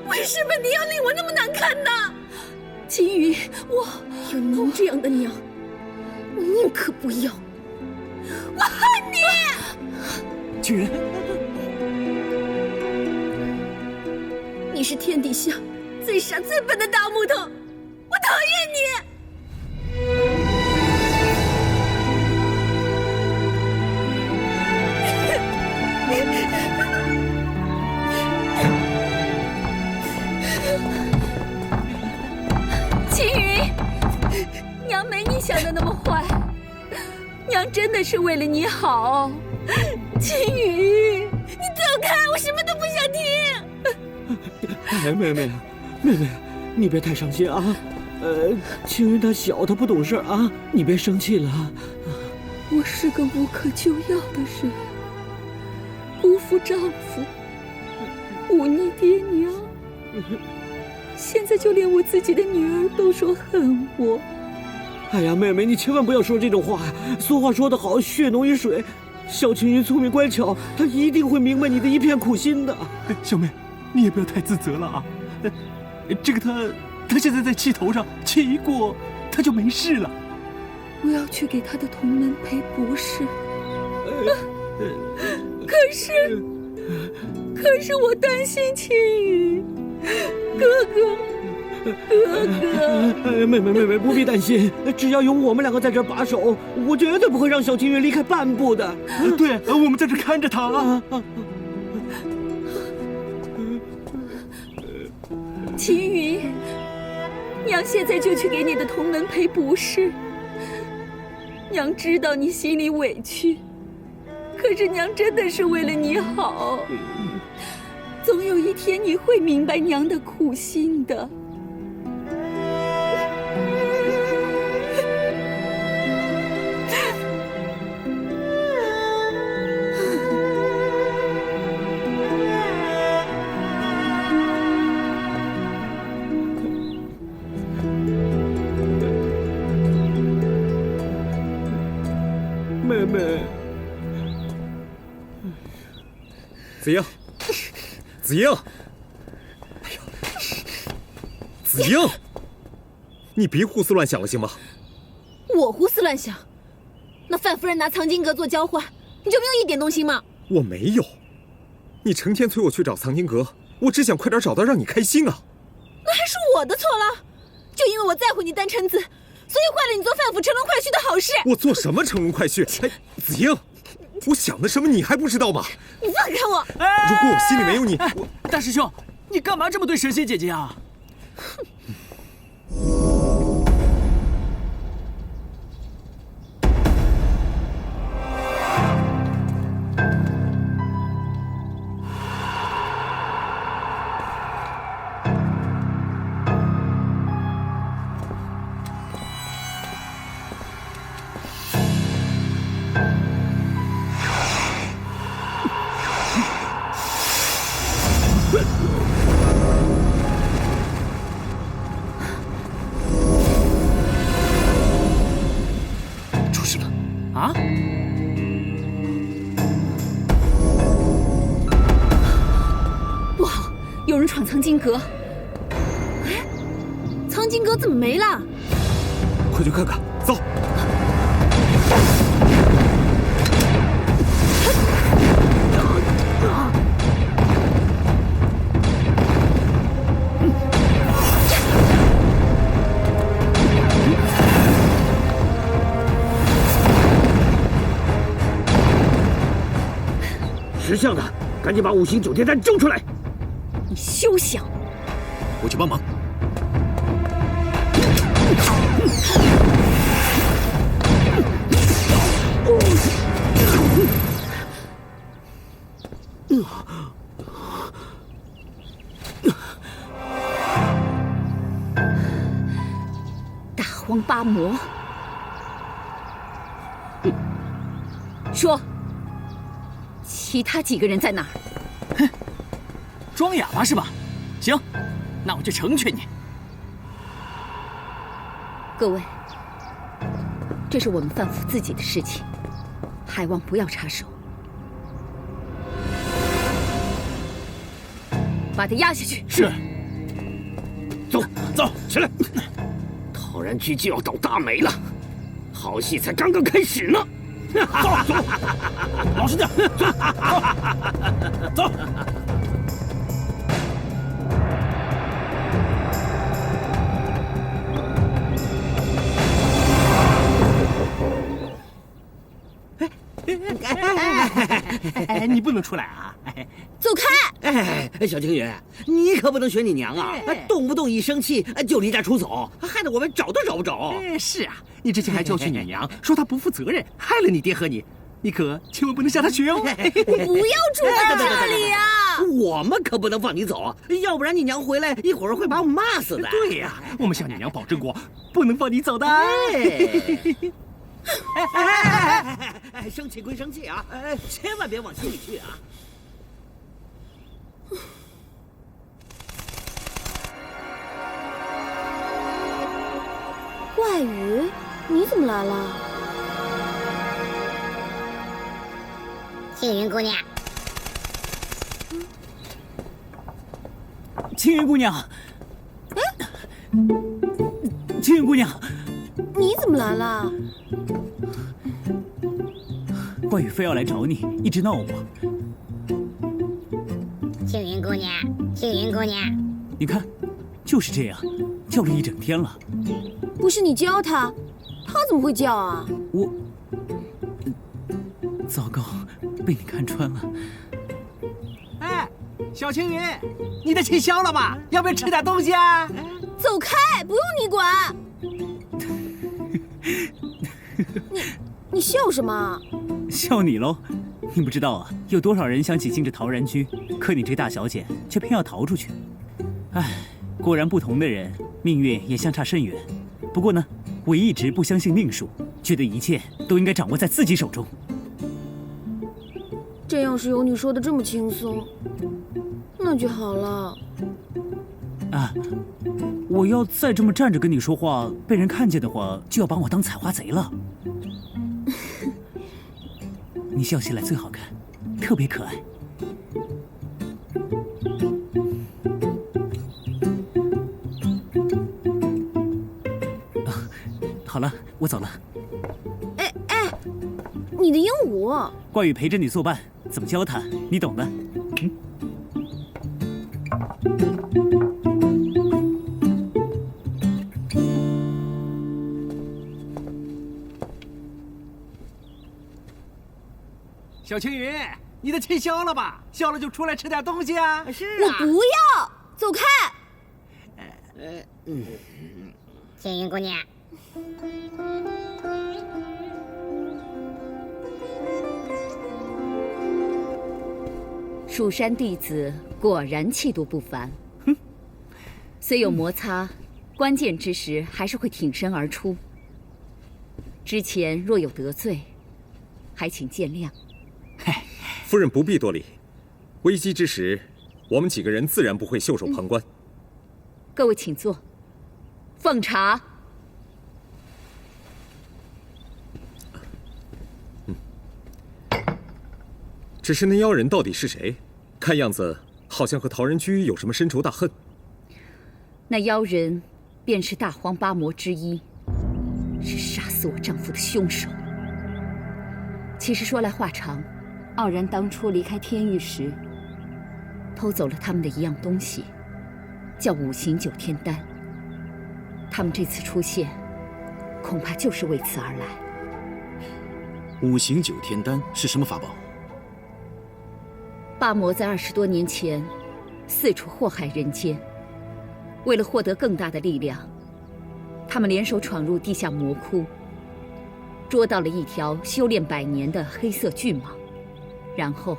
为什么你要令我那么难看呢？青云，有您这样的娘，我宁可不要。我恨你！青云，你是天底下最傻最笨的大木头，我讨厌你！青云，娘没你想的那么坏，娘真的是为了你好。青云，你走开，我什么都不想听。哎，妹妹，你别太伤心啊。青云她小，她不懂事啊，你别生气了。我是个无可救药的人，辜负丈夫，忤逆爹娘，现在就连我自己的女儿都说恨我。哎呀，妹妹，你千万不要说这种话。俗话说得好，血浓于水。小青云聪明乖巧，她一定会明白你的一片苦心的。小妹，你也不要太自责了啊。这个他现在在气头上，气一过他就没事了。我要去给他的同门赔不是。可是我担心青云，哥哥。妹妹，不必担心，只要有我们两个在这儿把守，我绝对不会让小青云离开半步的。对，我们在这看着他啊。青云，娘现在就去给你的同门赔不是。娘知道你心里委屈，可是娘真的是为了你好。总有一天你会明白娘的苦心的。妹妹，子英，子英，哎呦，子英，你别胡思乱想了，行吗？我胡思乱想？那范夫人拿藏经阁做交换，你就没有一点动心吗？我没有，你成天催我去找藏经阁，我只想快点找到，让你开心啊。那还是我的错了，就因为我在乎你丹嗔子，所以坏了你做范府乘龙快婿的好事。我做什么乘龙快婿？哎，子英，我想的什么你还不知道吗？你放开我！如果我心里没有你，大师兄，你干嘛这么对神仙姐姐啊？出事了！啊！不好，有人闯藏经阁。哎，藏经阁怎么没了？快去看看，走。识相的，赶紧把5星酒店蛋交出来！你休想！我去帮忙。大荒八魔，说，其他几个人在哪儿？哼，装哑巴是吧？行，那我就成全你。各位，这是我们范府自己的事情，还望不要插手。把他压下去。是。走走，起来！陶然居就要倒大霉了，好戏才刚刚开始呢。走走，老实点，走走。哎，你不能出来啊！走开！哎，小青云，你可不能学你娘啊！动不动一生气就离家出走，害得我们找都找不着。是啊，你之前还教训你娘，说她不负责任，害了你爹和你，你可千万不能向她学哦！不要住在这里啊！我们可不能放你走，要不然你娘回来一会儿会把我们骂死的。对呀，我们向你娘保证过，不能放你走的。生气归生气啊，千万别往心里去啊！怪鱼，你怎么来了？青云姑娘，青云姑娘，哎，青云姑娘，你怎么来了？怪宇非要来找你，一直闹我。青云姑娘，青云姑娘，你看，就是这样，叫了一整天了。不是你教他，他怎么会叫啊？我，糟糕，被你看穿了。哎，小青云，你的气消了吗？要不要吃点东西啊？走开，不用你管。你笑什么？笑你喽！你不知道啊，有多少人想挤进这陶然居，可你这大小姐却偏要逃出去。唉，果然不同的人，命运也相差甚远。不过呢，我一直不相信命数，觉得一切都应该掌握在自己手中。这要是有你说的这么轻松，那就好了。啊，我要再这么站着跟你说话，被人看见的话，就要把我当采花贼了。你笑起来最好看，特别可爱。好了，我走了。哎，你的鹦鹉，冠宇陪着你作伴，怎么教他，你懂的。小青云，你的气消了吧？消了就出来吃点东西啊！是我不要，走开！青云姑娘，蜀山弟子果然气度不凡。哼，虽有摩擦，关键之时还是会挺身而出。之前若有得罪，还请见谅。夫人不必多礼，危机之时，我们几个人自然不会袖手旁观。各位请坐，奉茶。只是那妖人到底是谁？看样子好像和陶然居有什么深仇大恨。那妖人便是大荒八魔之一，是杀死我丈夫的凶手。其实说来话长，傲然当初离开天域时，偷走了他们的一样东西，叫五行九天丹。他们这次出现，恐怕就是为此而来。五行九天丹是什么法宝？八魔在20多年前四处祸害人间，为了获得更大的力量，他们联手闯入地下魔窟，捉到了一条修炼100年的黑色巨蟒，然后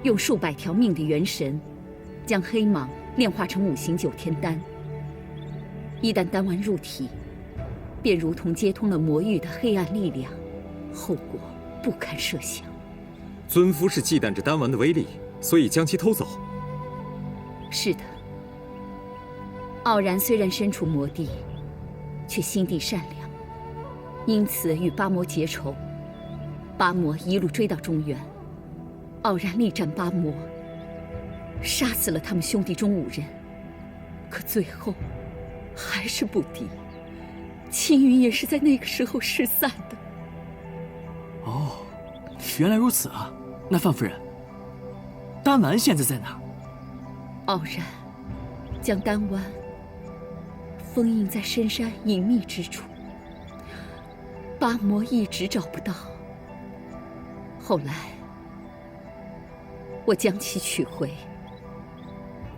用数百条命的元神，将黑蟒炼化成五行九天丹。一旦丹丸入体，便如同接通了魔域的黑暗力量，后果不堪设想。尊夫是忌惮着丹丸的威力，所以将其偷走。是的，傲然虽然身处魔地，却心地善良，因此与八魔结仇。八魔一路追到中原，傲然力战八魔，杀死了他们兄弟中5人，可最后还是不敌。青云也是在那个时候失散的。哦，原来如此啊！那范夫人，丹丸现在在哪？傲然将丹丸封印在深山隐秘之处，八魔一直找不到。后来我将其取回，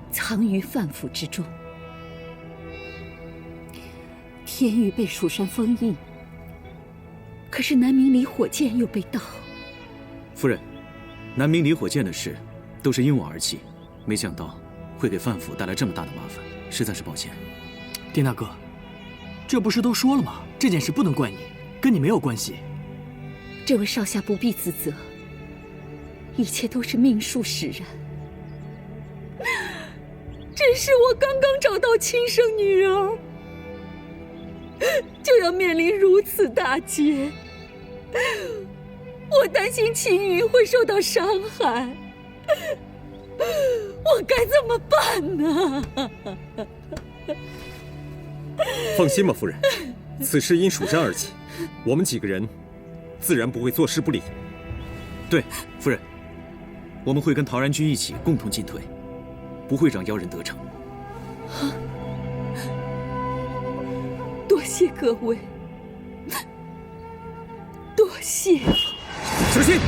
藏于范府之中。天域被蜀山封印，可是南明离火箭又被盗。夫人，南明离火箭的事都是因我而起，没想到会给范府带来这么大的麻烦，实在是抱歉。丁大哥，这不是都说了吗？这件事不能怪你，跟你没有关系。这位少侠不必自责，一切都是命数使然。真是我刚刚找到亲生女儿，就要面临如此大劫，我担心青云会受到伤害，我该怎么办呢？放心吧，夫人，此事因蜀山而起，我们几个人自然不会坐视不理。对，夫人，我们会跟陶然居一起共同进退，不会让妖人得逞。多谢各位，多谢。小心！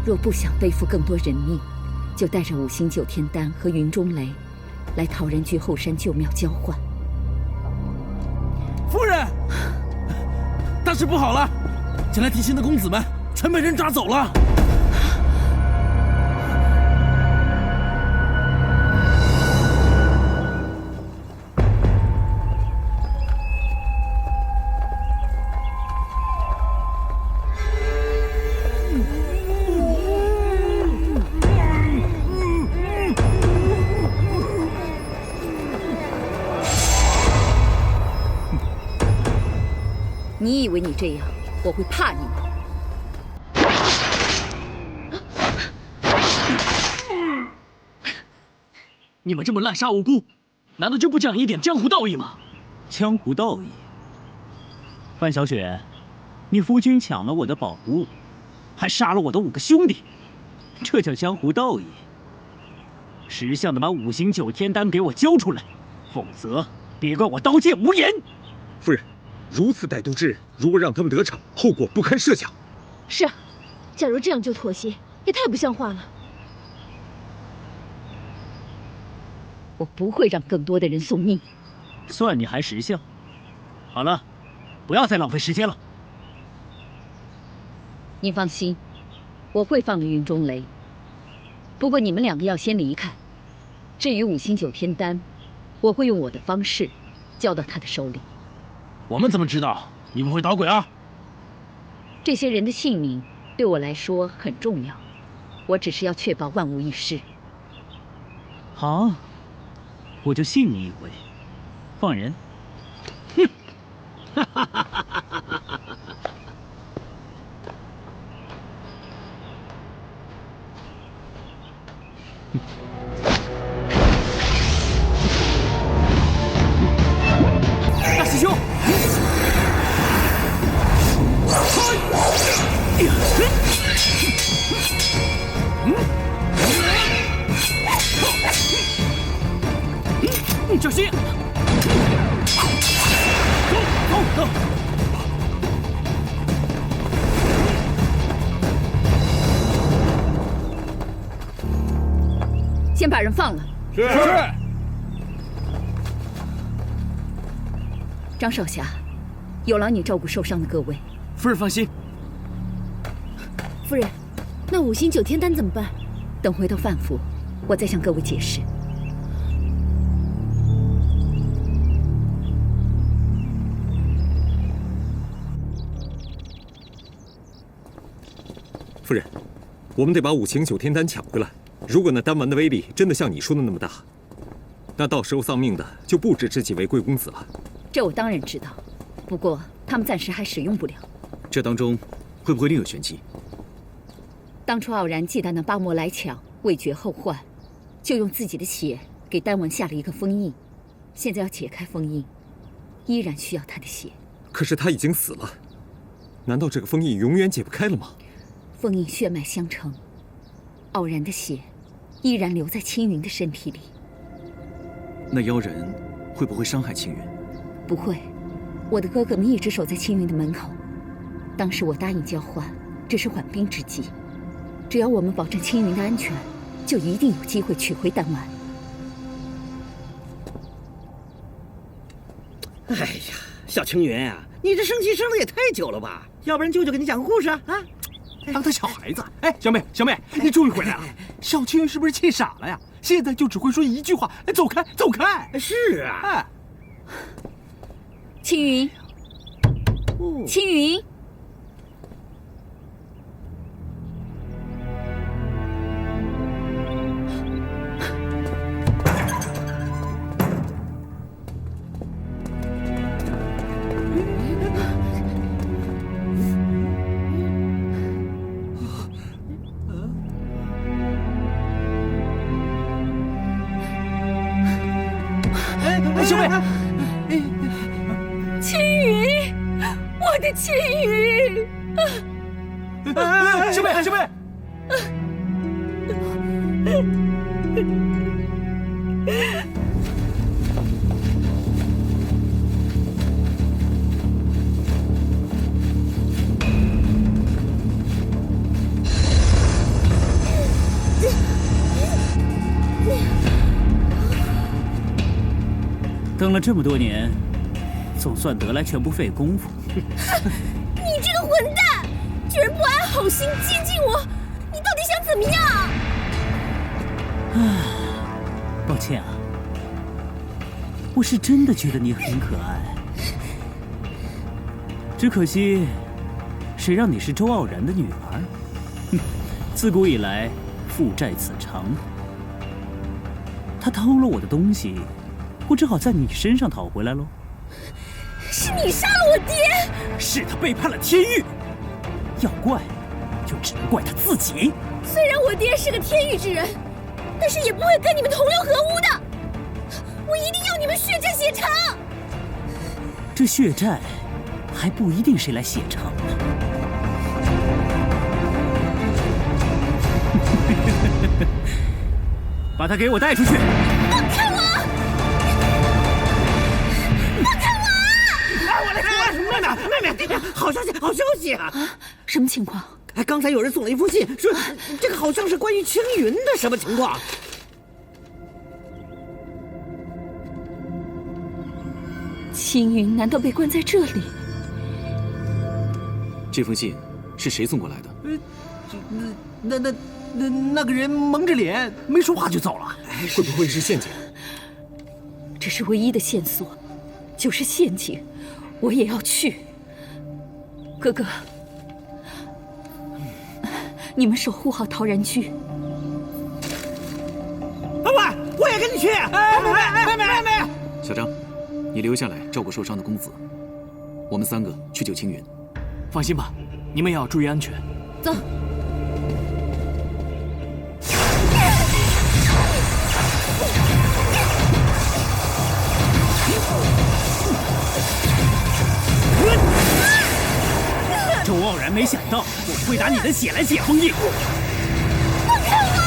若不想背负更多人命，就带着五行九天丹和云中雷来陶然居后山旧庙交换。夫人，大事不好了！前来提亲的公子们全被人抓走了。你以为你这样我会怕你吗？你们这么滥杀无辜，难道就不讲一点江湖道义吗？江湖道义。范小雪，你夫君抢了我的宝物，还杀了我的5个兄弟，这叫江湖道义。识相的把5行9天丹给我交出来，否则别怪我刀剑无眼。夫人，如此歹毒之人，如果让他们得逞，后果不堪设想。是啊，假如这样就妥协，也太不像话了。我不会让更多的人送命。算你还识相。好了，不要再浪费时间了。您放心，我会放了云中雷。不过你们2个要先离开。至于5行9天丹，我会用我的方式交到他的手里。我们怎么知道你们会捣鬼啊？这些人的性命对我来说很重要，我只是要确保万无一失。好，我就信你一回。放人。哼！大师兄！小心！走！先把人放了。是。张少侠，有劳你照顾受伤的各位。夫人放心。夫人，那5行9天丹怎么办？等回到范府，我再向各位解释。夫人，我们得把5行9天丹抢回来。如果那丹丸的威力真的像你说的那么大，那到时候丧命的就不止这几位贵公子了。这我当然知道，不过他们暂时还使用不了。这当中会不会另有玄机？当初傲然忌惮那八魔来抢，未绝后患，就用自己的血给丹丸下了一个封印。现在要解开封印，依然需要他的血。可是他已经死了，难道这个封印永远解不开了吗？封印血脉相承，傲然的血依然留在青云的身体里。那妖人会不会伤害青云？不会，我的哥哥们一直守在青云的门口。当时我答应交换，只是缓兵之计。只要我们保证青云的安全，就一定有机会取回丹丸。哎呀，小青云啊，你这生气生的也太久了吧？要不然舅舅给你讲个故事啊？当他小孩子。哎，小妹，你终于回来了。小青云是不是气傻了呀？现在就只会说一句话：走开，走开。是啊。青云，青云。小妹，青云，我的青云！小妹，等了这么多年，总算得来全不费功夫。你这个混蛋，居然不安好心接近我，你到底想怎么样？唉，抱歉啊，我是真的觉得你很可爱，只可惜，谁让你是周傲然的女儿？哼，自古以来，父债子偿。他偷了我的东西，我只好在你身上讨回来喽。是你杀了我爹！是他背叛了天域，要怪，就只能怪他自己。虽然我爹是个天域之人，但是也不会跟你们同流合污的。我一定要你们血债血偿。这血债还不一定谁来血偿呢。把他给我带出去！放开我！放开我！我来说，妹妹，好消息，好消息啊！什么情况？刚才有人送了一封信，说这个好像是关于青云的，什么情况？青云难道被关在这里？这封信是谁送过来的？那个人蒙着脸，没说话就走了。会不会是陷阱？这是唯一的线索，就是陷阱，我也要去。哥哥，你们守护好陶然居。我也跟你去。妹。小张，你留下来照顾受伤的公子，我们3个去救青云。放心吧，你们也要注意安全。走。周傲然没想到我会拿你的血来解封印。放开我！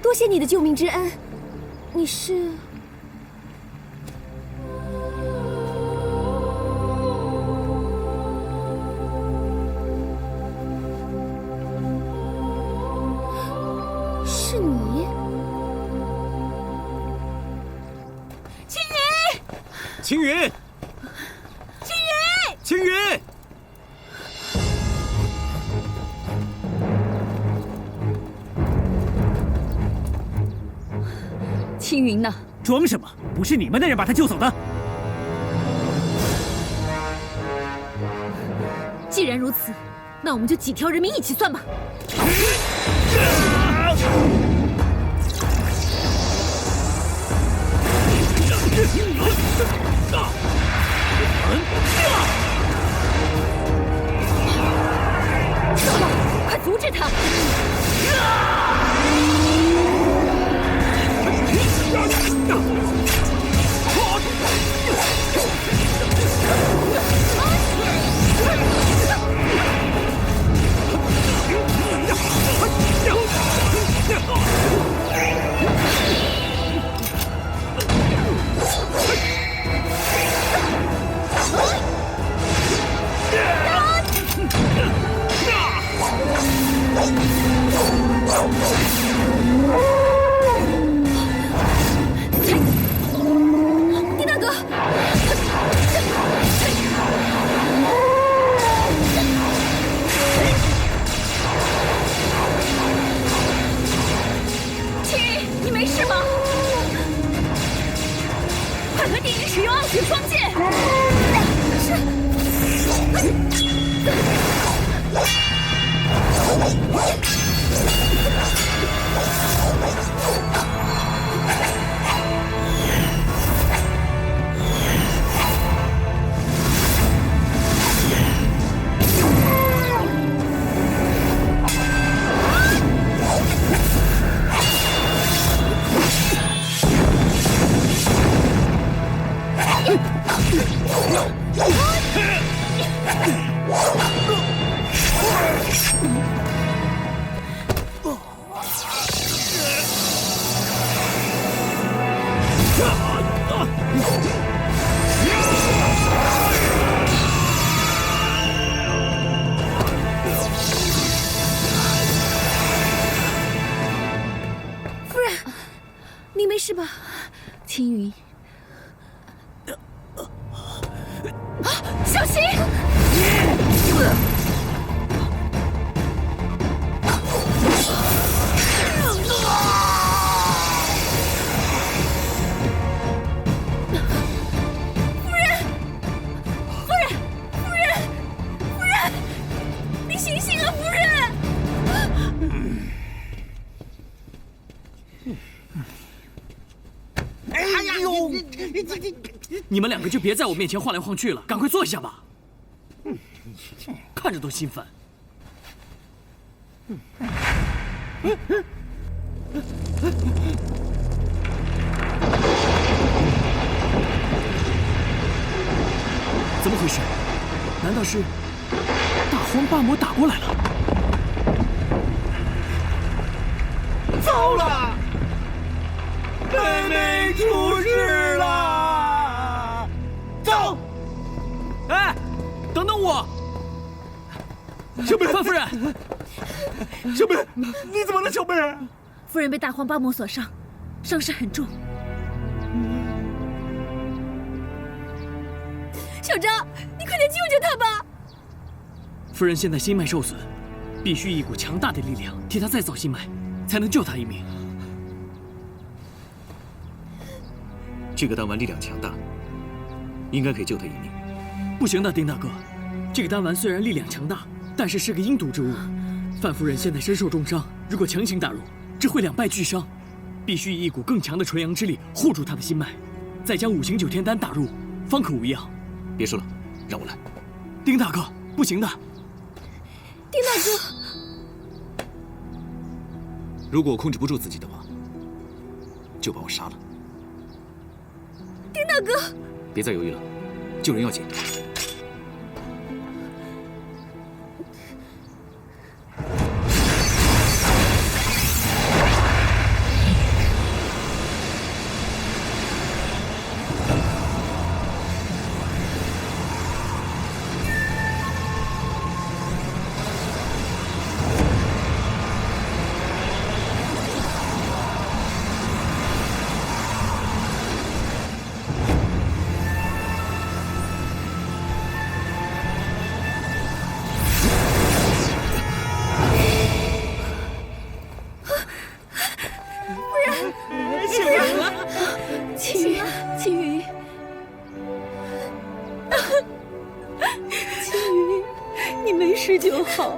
多谢你的救命之恩，你是？是你？青云！青云！青云！青云！青云呢？装什么？不是你们的人把他救走的。既然如此，那我们就几条人命一起算吧。糟了，快阻止他！丁大哥，青云，你没事吗？快和丁云使用傲雪双剑！你们两个就别在我面前晃来晃去了，赶快坐下吧。看着都心烦。怎么回事？难道是大荒八魔打过来了？糟了！妹妹出事了！走！哎，等等我！小妹，范夫人，小妹，你怎么了，小妹？夫人被大荒八魔所伤，伤势很重。小张，你快点救救他吧！夫人现在心脉受损，必须一股强大的力量替她再造心脉，才能救她一命。这个丹丸力量强大，应该可以救她一命。不行的，丁大哥，这个丹丸虽然力量强大，但是是个阴毒之物。范夫人现在身受重伤，如果强行打入，只会两败俱伤。必须以一股更强的纯阳之力护住她的心脉，再将5行9天丹打入，方可无恙。别说了，让我来。丁大哥，不行的。丁大哥，如果我控制不住自己的话，就把我杀了。丁大哥，别再犹豫了，救人要紧。就好。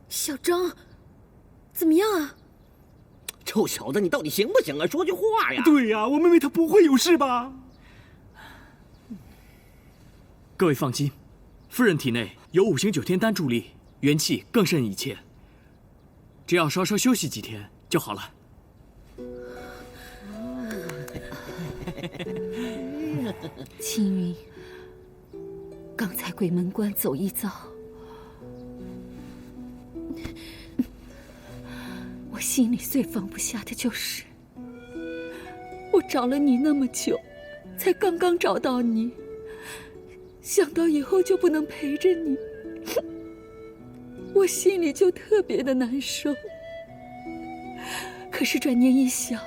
小张，怎么样啊？臭小子，你到底行不行啊？说句话呀！对呀，我妹妹她不会有事吧？各位放心，夫人体内有5行9天丹助力，元气更胜一切，只要稍稍休息几天就好了。青云，刚才鬼门关走一遭，我心里最放不下的就是，我找了你那么久，才刚刚找到你，想到以后就不能陪着你，我心里就特别的难受。可是转念一想，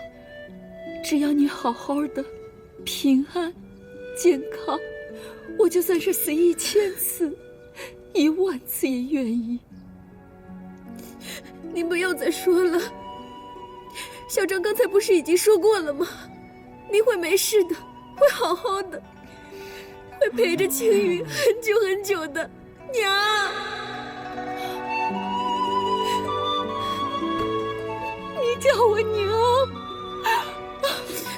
只要你好好的、平安、健康，我就算是死1000次、10000次也愿意。您不要再说了，小张刚才不是已经说过了吗？您会没事的，会好好的，会陪着青云很久很久的，娘。你叫我娘，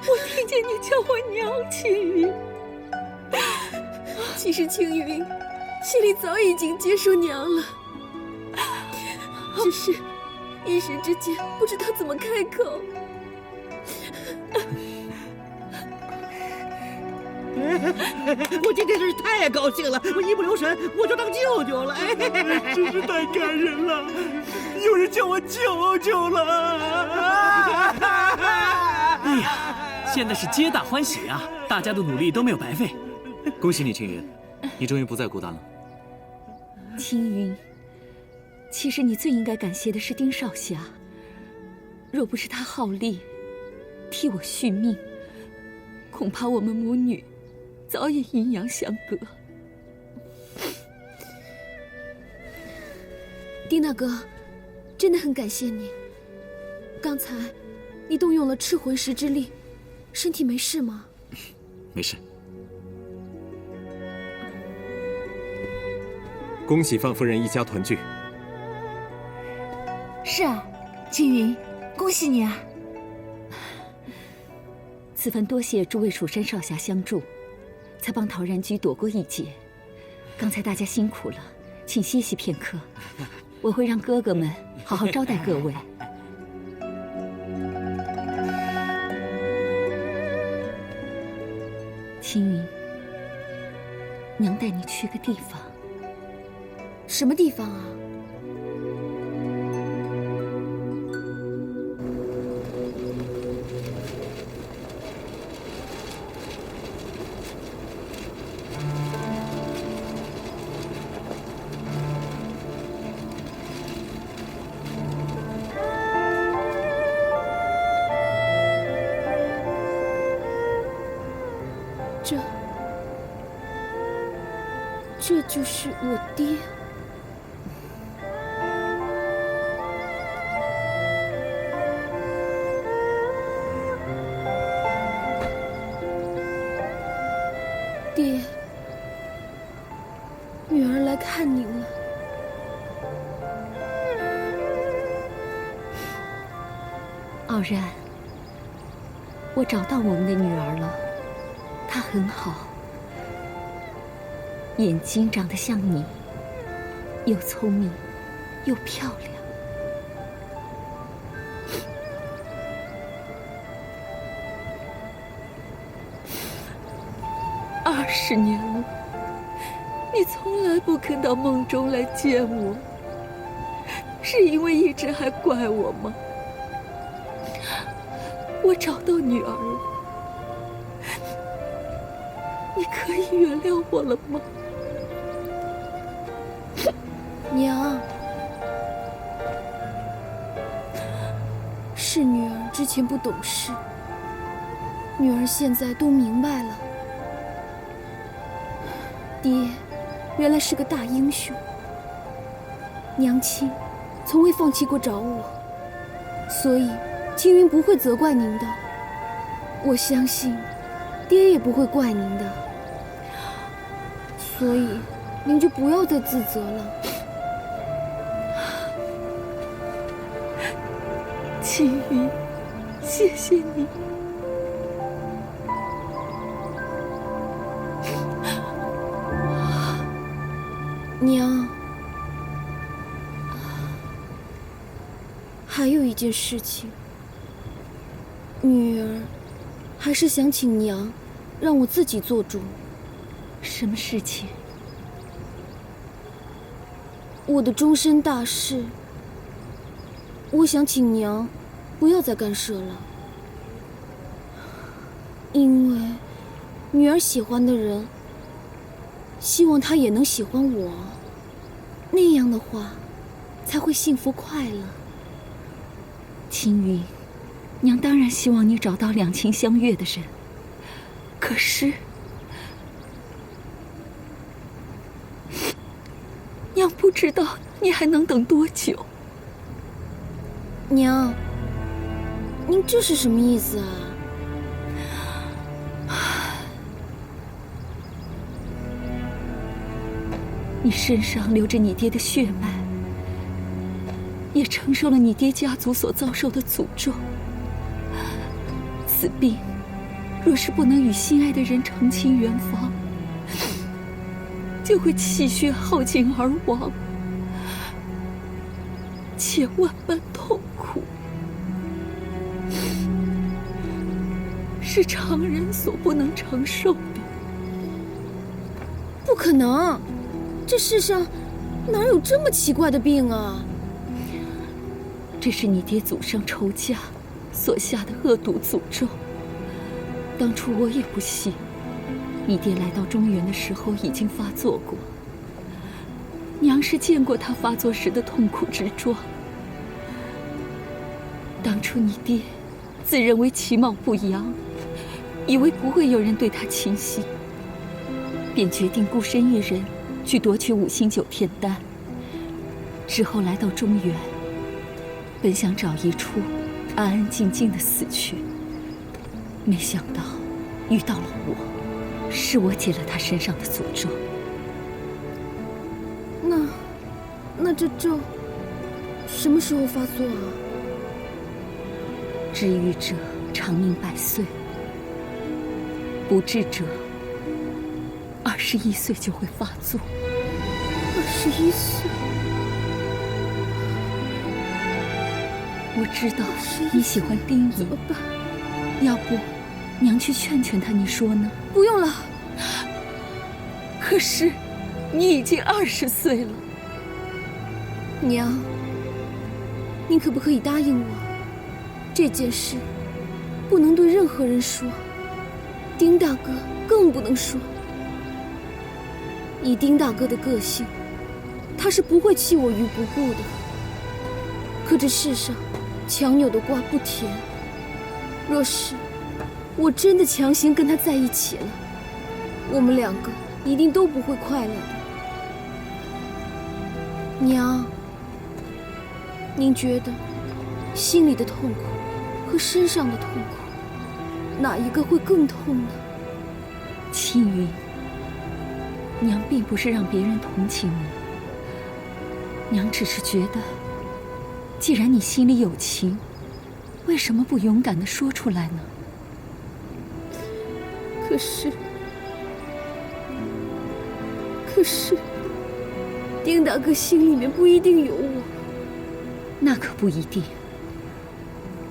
我听见你叫我娘，青云。其实青云心里早已经接受娘了，只是一时之间不知道怎么开口。我今天真是太高兴了，我一不留神我就当舅舅了，真是太感人了，有人叫我舅舅了。哎呀，现在是皆大欢喜啊，大家的努力都没有白费。恭喜你，青云，你终于不再孤单了。青云，其实你最应该感谢的是丁少侠，若不是他好力替我续命，恐怕我们母女早已阴阳相隔。丁大哥，真的很感谢你。刚才你动用了赤回石之力，身体没事吗？没事。恭喜范夫人一家团聚。是啊，青云，恭喜你啊！此番多谢诸位蜀山少侠相助，才帮陶然居躲过一劫。刚才大家辛苦了，请歇息片刻，我会让哥哥们好好招待各位。青云，娘带你去个地方。什么地方啊？这就是我爹。爹，女儿来看您了。傲然，我找到我们的女儿了，她很好。眼睛长得像你，又聪明，又漂亮。20年了，你从来不肯到梦中来见我，是因为一直还怪我吗？我找到女儿了，你可以原谅我了吗？娘，是女儿之前不懂事，女儿现在都明白了。爹，原来是个大英雄。娘亲从未放弃过找我，所以青云不会责怪您的。我相信，爹也不会怪您的。所以，您就不要再自责了。青云，谢谢你。娘，还有一件事情，女儿还是想请娘让我自己做主。什么事情？我的终身大事，我想请娘不要再干涉了，因为女儿喜欢的人，希望她也能喜欢我，那样的话才会幸福快乐。青云，娘当然希望你找到两情相悦的人，可是娘不知道你还能等多久。娘，您这是什么意思啊？你身上流着你爹的血脉，也承受了你爹家族所遭受的诅咒。此病若是不能与心爱的人成亲圆房，就会气血耗尽而亡，且万般痛苦，是常人所不能承受的。不可能，这世上哪有这么奇怪的病啊？这是你爹祖上仇家所下的恶毒诅咒。当初我也不信，你爹来到中原的时候已经发作过。娘是见过他发作时的痛苦之状。当初你爹自认为其貌不扬，以为不会有人对他倾心，便决定孤身一人去夺取5星9天丹。之后来到中原，本想找一处安安静静的死去，没想到遇到了我，是我解了他身上的诅咒。那这咒什么时候发作啊？治愈者长命100岁，不治者21岁就会发作。21岁？我知道你喜欢丁颖，怎么办？要不娘去劝劝他，你说呢？不用了。可是你已经20岁了。娘，您可不可以答应我，这件事不能对任何人说，丁大哥更不能说。以丁大哥的个性，他是不会弃我于不顾的。可这世上强扭的瓜不甜，若是我真的强行跟他在一起了，我们2个一定都不会快乐的。娘，您觉得心里的痛苦和身上的痛苦，哪一个会更痛呢？青云，娘并不是让别人同情你，娘只是觉得，既然你心里有情，为什么不勇敢地说出来呢？可是，丁大哥心里面不一定有我。那可不一定。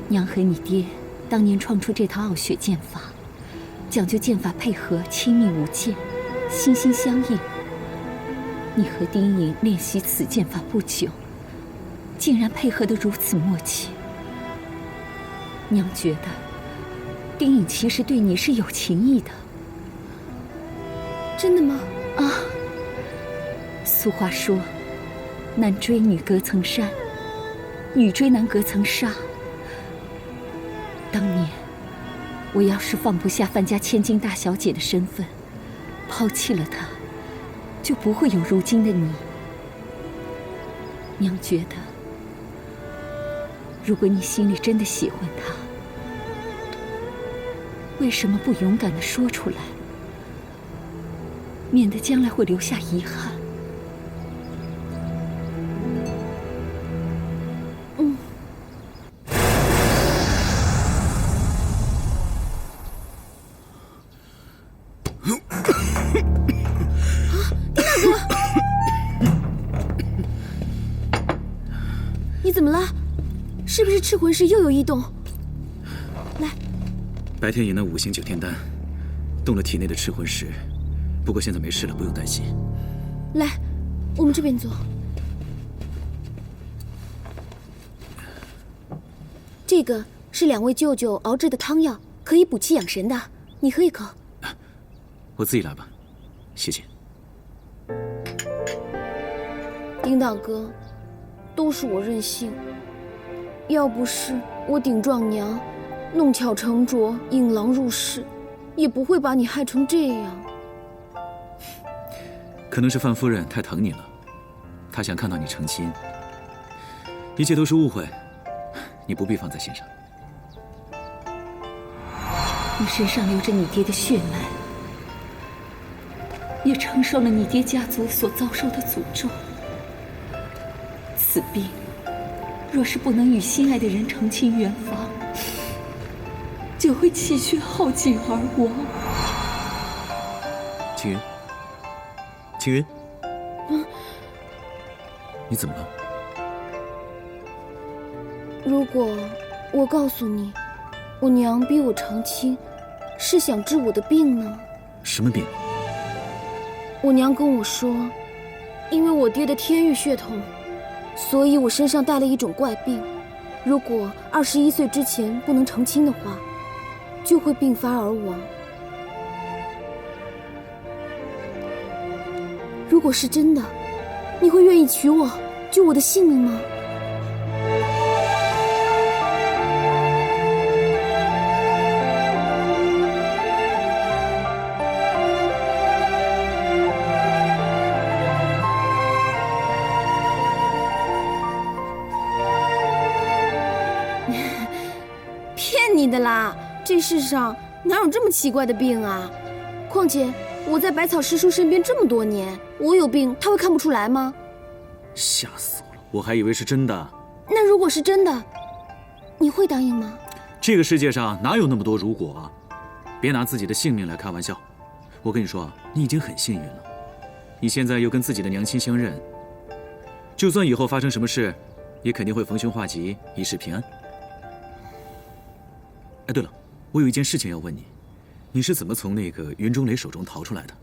娘和你爹当年创出这套傲雪剑法，讲究剑法配合，亲密无间，心心相印。你和丁颖练习此剑法不久，竟然配合得如此默契。娘觉得，丁颖其实对你是有情意的。真的吗？啊。俗话说，男追女隔层山，女追男隔层纱。当年，我要是放不下范家千金大小姐的身份，抛弃了她，就不会有如今的你。娘觉得，如果你心里真的喜欢他，为什么不勇敢地说出来，免得将来会留下遗憾？你怎么了？是不是赤魂石又有异动？来，白天饮了5星9天丹，动了体内的赤魂石，不过现在没事了，不用担心。来，我们这边坐。这个是2位舅舅熬制的汤药，可以补气养神的，你喝一口。我自己来吧，谢谢。丁大哥，都是我任性，要不是我顶撞娘，弄巧成拙，引狼入室，也不会把你害成这样。可能是范夫人太疼你了，她想看到你成亲。一切都是误会，你不必放在心上。你身上流着你爹的血脉，也承受了你爹家族所遭受的诅咒。此病，若是不能与心爱的人成亲圆房，就会气血耗尽而亡。青云，青云，你怎么了？如果我告诉你，我娘逼我成亲，是想治我的病呢？什么病？我娘跟我说，因为我爹的天域血统，所以我身上带了一种怪病，如果21岁之前不能成亲的话，就会病发而亡。如果是真的，你会愿意娶我，救我的性命吗？你的啦！这世上哪有这么奇怪的病啊？况且我在百草师叔身边这么多年，我有病他会看不出来吗？吓死我了，我还以为是真的。那如果是真的，你会答应吗？这个世界上哪有那么多如果啊？别拿自己的性命来开玩笑。我跟你说，你已经很幸运了。你现在又跟自己的娘亲相认，就算以后发生什么事，也肯定会逢凶化吉，一世平安。哎，对了，我有一件事情要问你，你是怎么从那个云中雷手中逃出来的？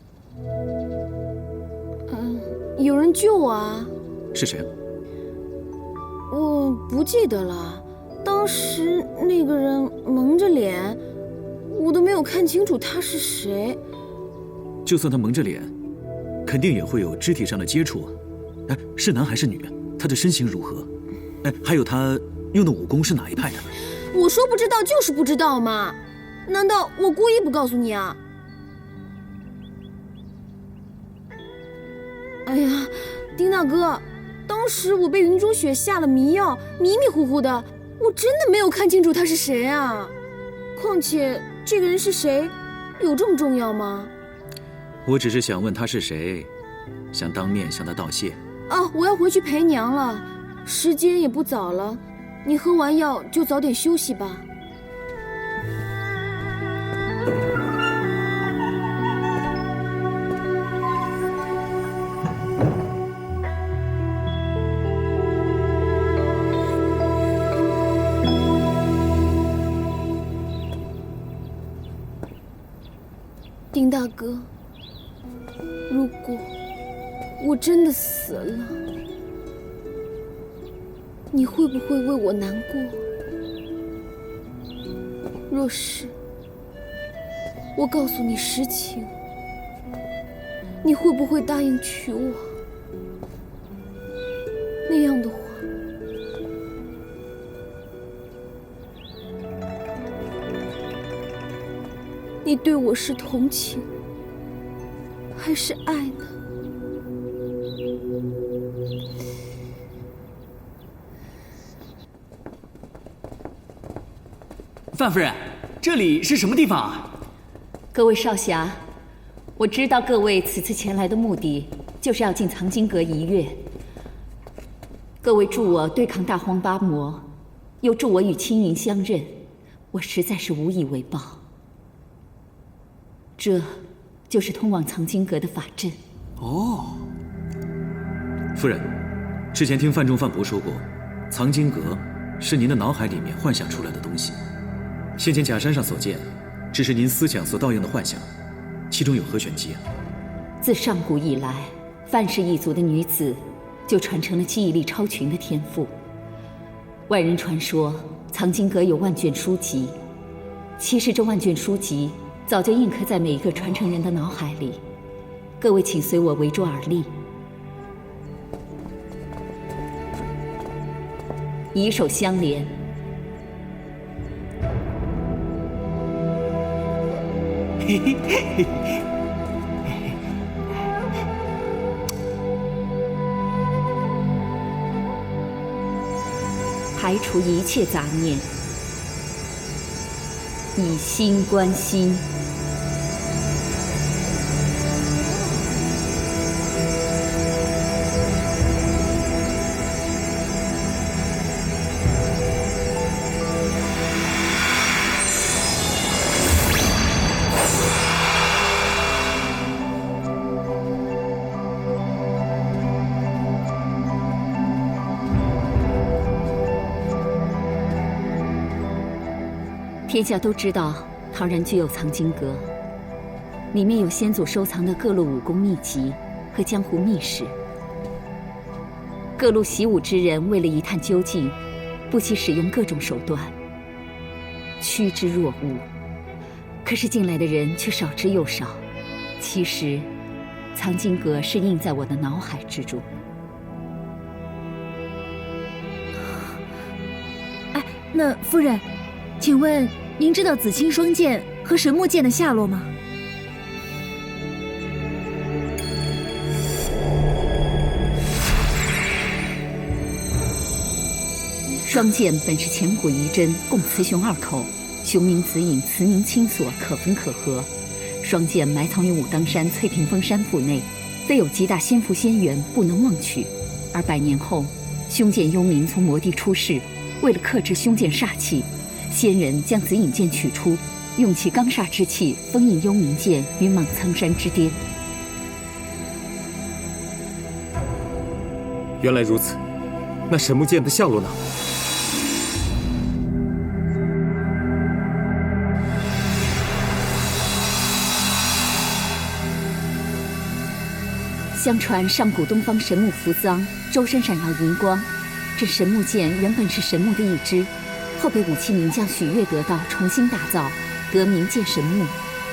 有人救我啊。是谁啊？我不记得了，当时那个人蒙着脸，我都没有看清楚他是谁。就算他蒙着脸，肯定也会有肢体上的接触啊。哎，是男还是女？他的身形如何？哎，还有他用的武功是哪一派的？我说不知道就是不知道嘛，难道我故意不告诉你啊？哎呀，丁大哥，当时我被云中雪下了迷药，迷迷糊糊的，我真的没有看清楚他是谁啊。况且这个人是谁，有这么重要吗？我只是想问他是谁，想当面向他道谢。啊，我要回去陪娘了，时间也不早了，你喝完药就早点休息吧。丁大哥，如果我真的死了，你会不会为我难过？若是我告诉你实情，你会不会答应娶我？那样的话，你对我是同情还是爱呢？范夫人，这里是什么地方啊？各位少侠，我知道各位此次前来的目的就是要进藏经阁一阅。各位助我对抗大荒八魔，又助我与青云相认，我实在是无以为报。这就是通往藏经阁的法阵。哦，夫人，之前听范仲范伯说过，藏经阁是您的脑海里面幻想出来的东西。先前假山上所见，只是您思想所倒映的幻想，其中有何玄机啊？自上古以来，范氏一族的女子就传承了记忆力超群的天赋。外人传说，藏经阁有万卷书籍，其实这万卷书籍早就印刻在每一个传承人的脑海里。各位请随我围桌而立，以手相连。嘿嘿嘿。排除一切杂念，以心观心。天下都知道陶然居有藏经阁，里面有先祖收藏的各路武功秘籍和江湖秘史。各路习武之人为了一探究竟，不惜使用各种手段，趋之若鹜。可是进来的人却少之又少。其实，藏经阁是印在我的脑海之中。哎，那夫人，请问您知道紫青双剑和神木剑的下落吗？双剑本是前古遗珍，供雌雄二口，雄名子颖，慈名青锁，可分可合。双剑埋藏于武当山翠屏峰山腹内，非有极大仙福仙缘，不能妄取。而100年后，凶剑幽冥从魔地出世，为了克制凶剑煞气，仙人将紫影剑取出，用其罡煞之气封印幽冥剑于莽苍山之巅。原来如此，那神木剑的下落呢？相传上古东方神木扶桑，周身闪耀银光。这神木剑原本是神木的一支，后被武器名将许悦得到，重新打造，得名剑神木。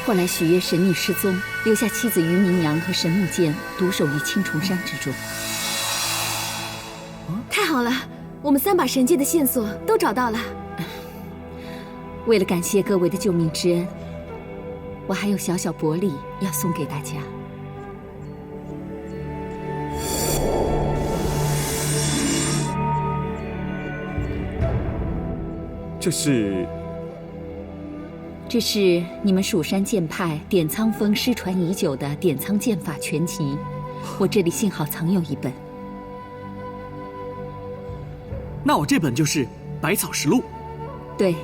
后来许悦神秘失踪，留下妻子于明娘和神木剑独守于青虫山之中。太好了，我们3把神剑的线索都找到了。为了感谢各位的救命之恩，我还有小小薄礼要送给大家。这是你们蜀山剑派点苍峰失传已久的点苍剑法全集，我这里幸好藏有一本。那我这本就是《百草实录》。对，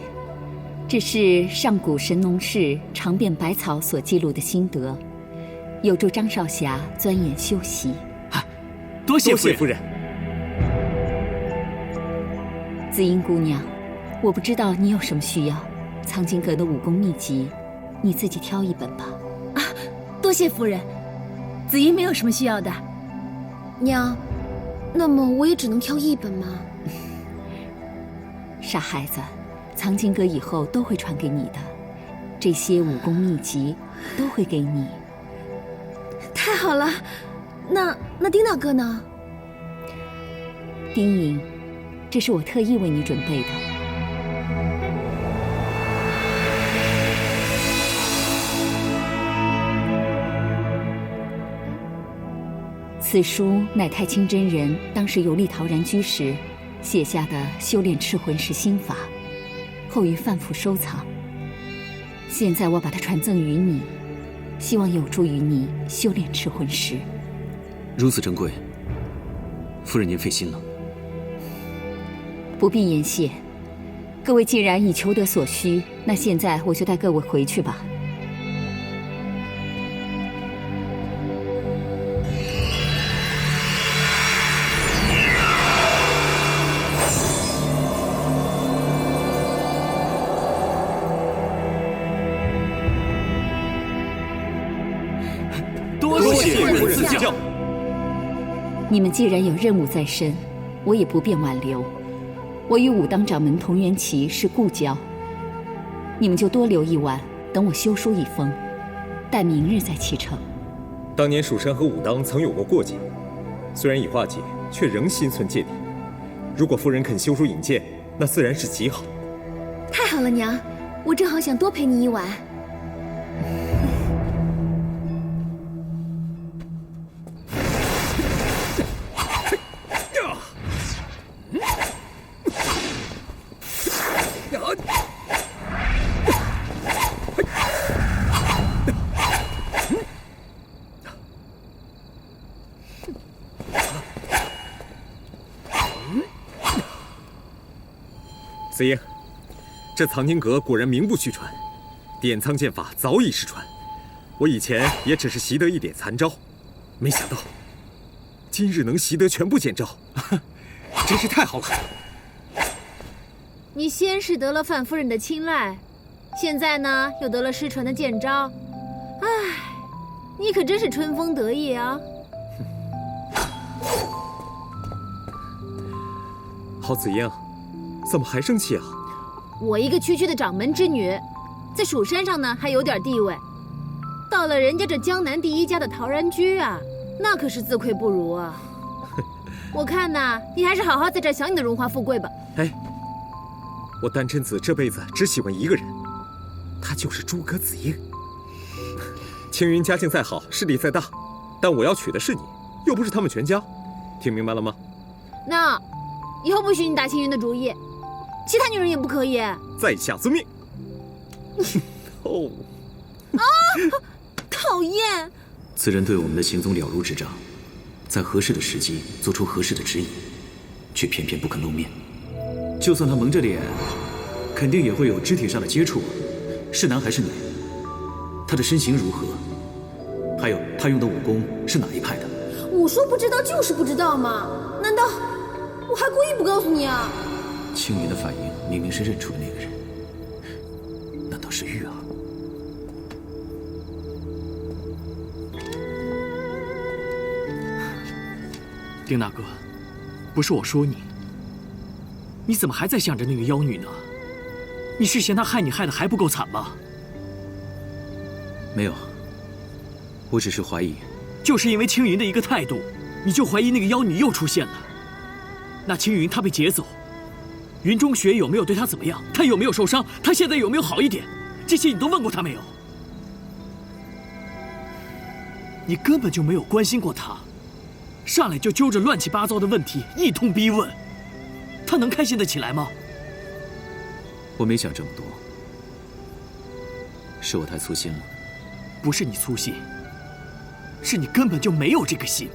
这是上古神农氏尝遍百草所记录的心得，有助张少侠钻研修习。多谢夫人。紫英姑娘，我不知道你有什么需要，藏经阁的武功秘籍，你自己挑一本吧。多谢夫人，紫英没有什么需要的。娘，那么我也只能挑一本吗？傻孩子，藏经阁以后都会传给你的，这些武功秘籍都会给你。太好了，那丁大哥呢？丁颖，这是我特意为你准备的。此书乃太清真人当时游历陶然居时写下的修炼赤魂石心法，后于范府收藏。现在我把它传赠于你，希望有助于你修炼赤魂石。如此珍贵，夫人您费心了。不必言谢。各位既然已求得所需，那现在我就带各位回去吧。多谢夫人赐教。你们既然有任务在身，我也不便挽留。我与武当掌门童元奇是故交，你们就多留一晚，等我修书一封，待明日再启程。当年蜀山和武当曾有过过节，虽然已化解，却仍心存芥蒂。如果夫人肯修书引荐，那自然是极好。太好了，娘，我正好想多陪你一晚。子英，这藏经阁果然名不虚传，点苍剑法早已失传。我以前也只是习得一点残招，没想到今日能习得全部剑招，真是太好了。你先是得了范夫人的青睐，现在呢又得了失传的剑招，唉，你可真是春风得意啊！好子英，怎么还生气啊？我一个区区的掌门之女，在蜀山上呢还有点地位，到了人家这江南第一家的陶然居啊，那可是自愧不如啊！我看呐，你还是好好在这儿享你的荣华富贵吧。哎，我丹真子这辈子只喜欢一个人，他就是诸葛子英。青云家境再好，势力再大，但我要娶的是你，又不是他们全家，听明白了吗？那以后不许你打青云的主意，其他女人也不可以。在下遵命。哦，啊！讨厌！此人对我们的行踪了如指掌，在合适的时机做出合适的指引，却偏偏不肯露面。就算他蒙着脸，肯定也会有肢体上的接触，是男还是女？他的身形如何？还有他用的武功是哪一派的？我说不知道就是不知道嘛，难道我还故意不告诉你啊？青云的反应明明是认出了那个人，难道是玉儿？丁大哥，不是我说你，你怎么还在想着那个妖女呢？你是嫌她害你害得还不够惨吗？没有，我只是怀疑。就是因为青云的一个态度，你就怀疑那个妖女又出现了？那青云她被劫走，云中雪有没有对她怎么样？她有没有受伤？她现在有没有好一点？这些你都问过她没有？你根本就没有关心过她，上来就揪着乱七八糟的问题一通逼问，她能开心得起来吗？我没想这么多，是我太粗心了。不是你粗心，是你根本就没有这个心。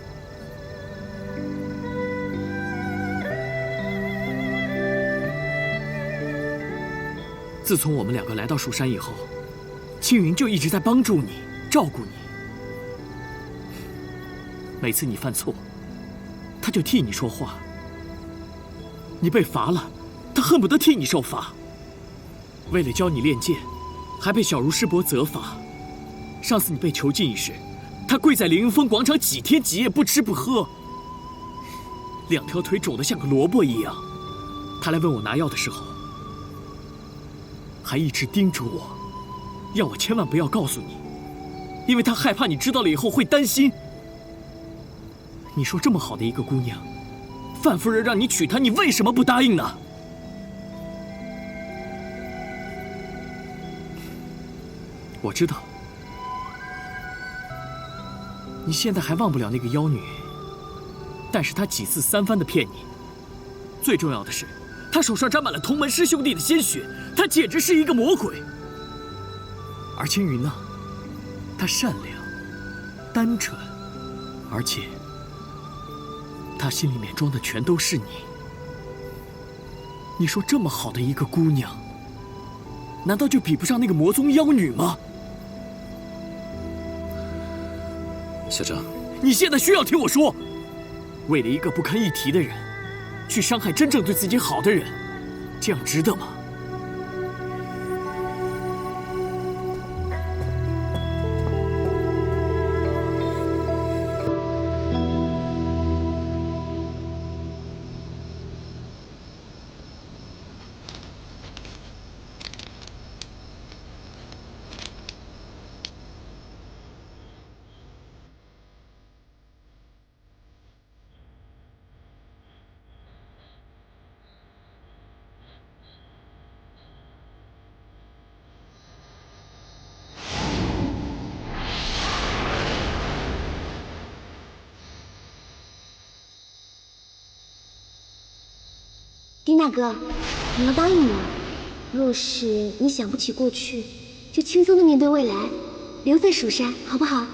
自从我们两个来到蜀山以后，青云就一直在帮助你、照顾你。每次你犯错，他就替你说话；你被罚了，他恨不得替你受罚。为了教你练剑，还被小茹师伯责罚。上次你被囚禁一时，他跪在凌云峰广场几天几夜不吃不喝，两条腿肿得像个萝卜一样。他来问我拿药的时候，还一直叮嘱我，要我千万不要告诉你，因为他害怕你知道了以后会担心。你说这么好的一个姑娘，范夫人让你娶她，你为什么不答应呢？我知道，你现在还忘不了那个妖女，但是她几次三番的骗你。最重要的是，她手上沾满了同门师兄弟的鲜血，她简直是一个魔鬼。而青云呢，她善良、单纯，而且她心里面装的全都是你。你说这么好的一个姑娘，难道就比不上那个魔宗妖女吗？小张，你现在需要听我说，为了一个不堪一提的人，去伤害真正对自己好的人，这样值得吗？丁大哥，你要答应我，若是你想不起过去，就轻松的面对未来，留在蜀山，好不好？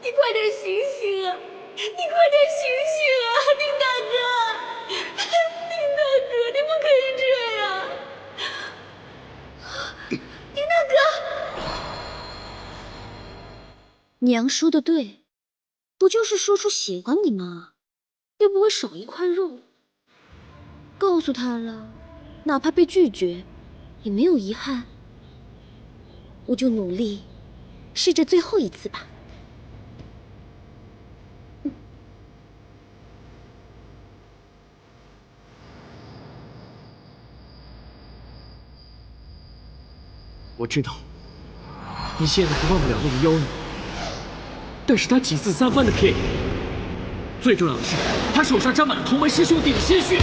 你快点醒醒啊！你快点醒醒啊，丁大哥！丁大哥，你不可以这样！丁大哥，娘说的对，不就是说出喜欢你吗？又不会少一块肉。告诉他了，哪怕被拒绝，也没有遗憾。我就努力，试着最后一次吧。我知道，你现在还忘不了那个妖女，但是她几次三番的骗你。最重要的是，她手上沾满了同门师兄弟的鲜血，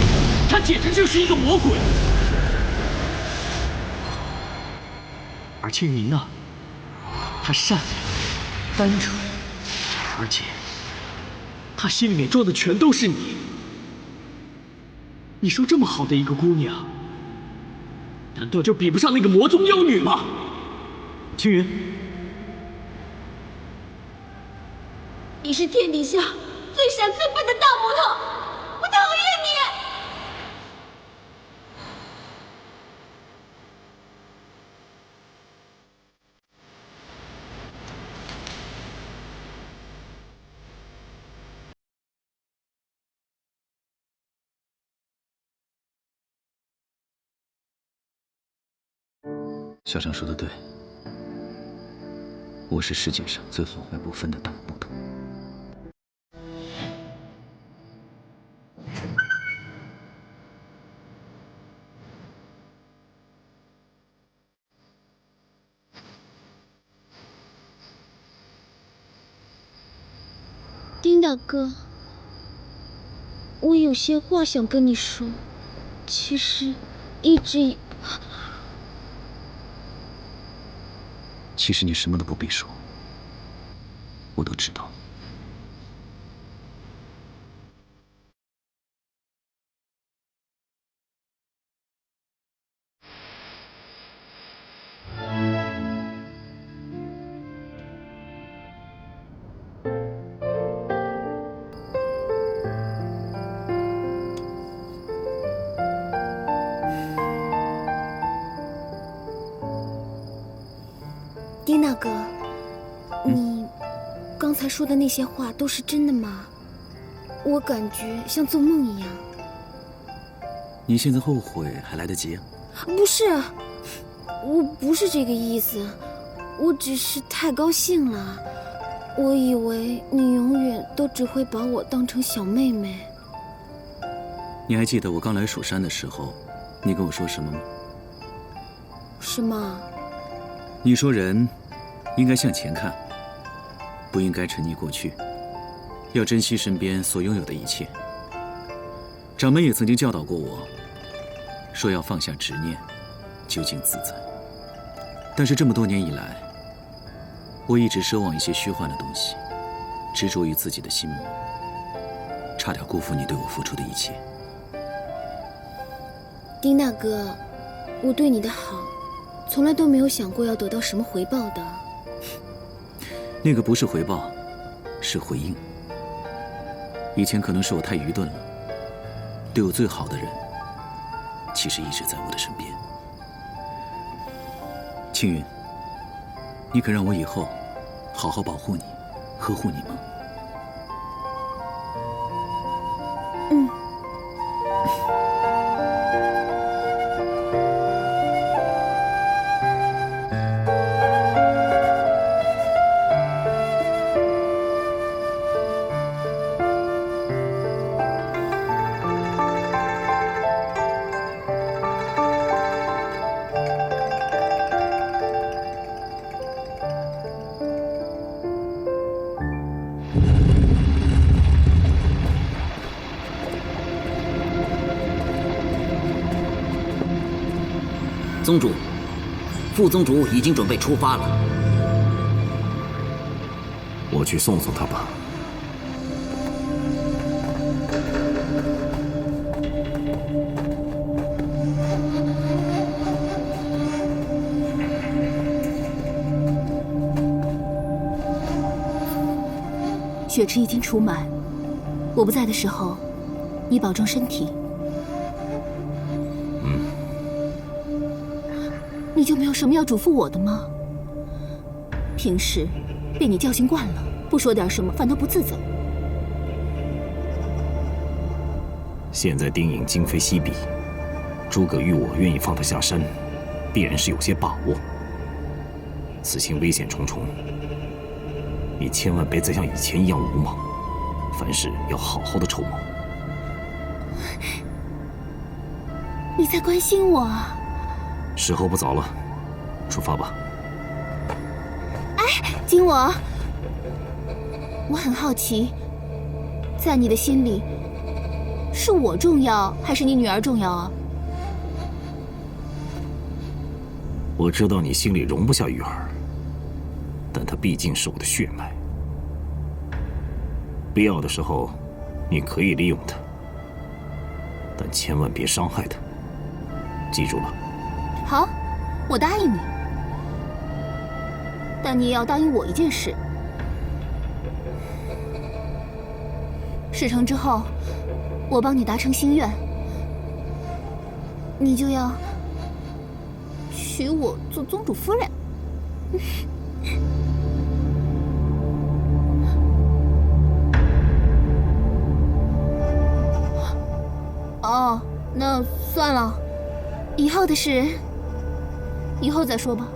她简直就是一个魔鬼。而青云呢，她善良、单纯，而且她心里面装的全都是你。你说这么好的一个姑娘，难道就比不上那个魔宗妖女吗？青云，你是天底下最傻最笨的大木头，我讨厌你！小张说的对，我是世界上最好坏不分的大木头。丁大哥，我有些话想跟你说，其实其实你什么都不必说，我都知道。丁大哥，你刚才说的那些话都是真的吗？我感觉像做梦一样。你现在后悔还来得及啊？不是，我不是这个意思，我只是太高兴了。我以为你永远都只会把我当成小妹妹。你还记得我刚来蜀山的时候，你跟我说什么吗？什么？你说人应该向前看，不应该沉溺过去，要珍惜身边所拥有的一切。掌门也曾经教导过我，说要放下执念，究竟自在。但是这么多年以来，我一直奢望一些虚幻的东西，执着于自己的心魔，差点辜负你对我付出的一切。丁大哥，我对你的好从来都没有想过要得到什么回报的。那个不是回报，是回应。以前可能是我太愚钝了，对我最好的人，其实一直在我的身边。青云，你肯让我以后好好保护你，呵护你吗？嗯。宗主，副宗主已经准备出发了。我去送送他吧。血池已经储满，我不在的时候，你保重身体。你就没有什么要嘱咐我的吗？平时被你教训惯了，不说点什么反倒不自在。现在丁颖今非昔比，诸葛玉我愿意放他下山，必然是有些把握。此行危险重重，你千万别再像以前一样鲁莽，凡事要好好的筹谋。你在关心我啊？时候不早了，出发吧。哎，景我很好奇，在你的心里，是我重要还是你女儿重要啊？我知道你心里容不下玉儿，但她毕竟是我的血脉，必要的时候，你可以利用她，但千万别伤害她，记住了。好，我答应你，但你也要答应我一件事。事成之后，我帮你达成心愿，你就要娶我做宗主夫人。哦，那算了，以后的事，以后再说吧。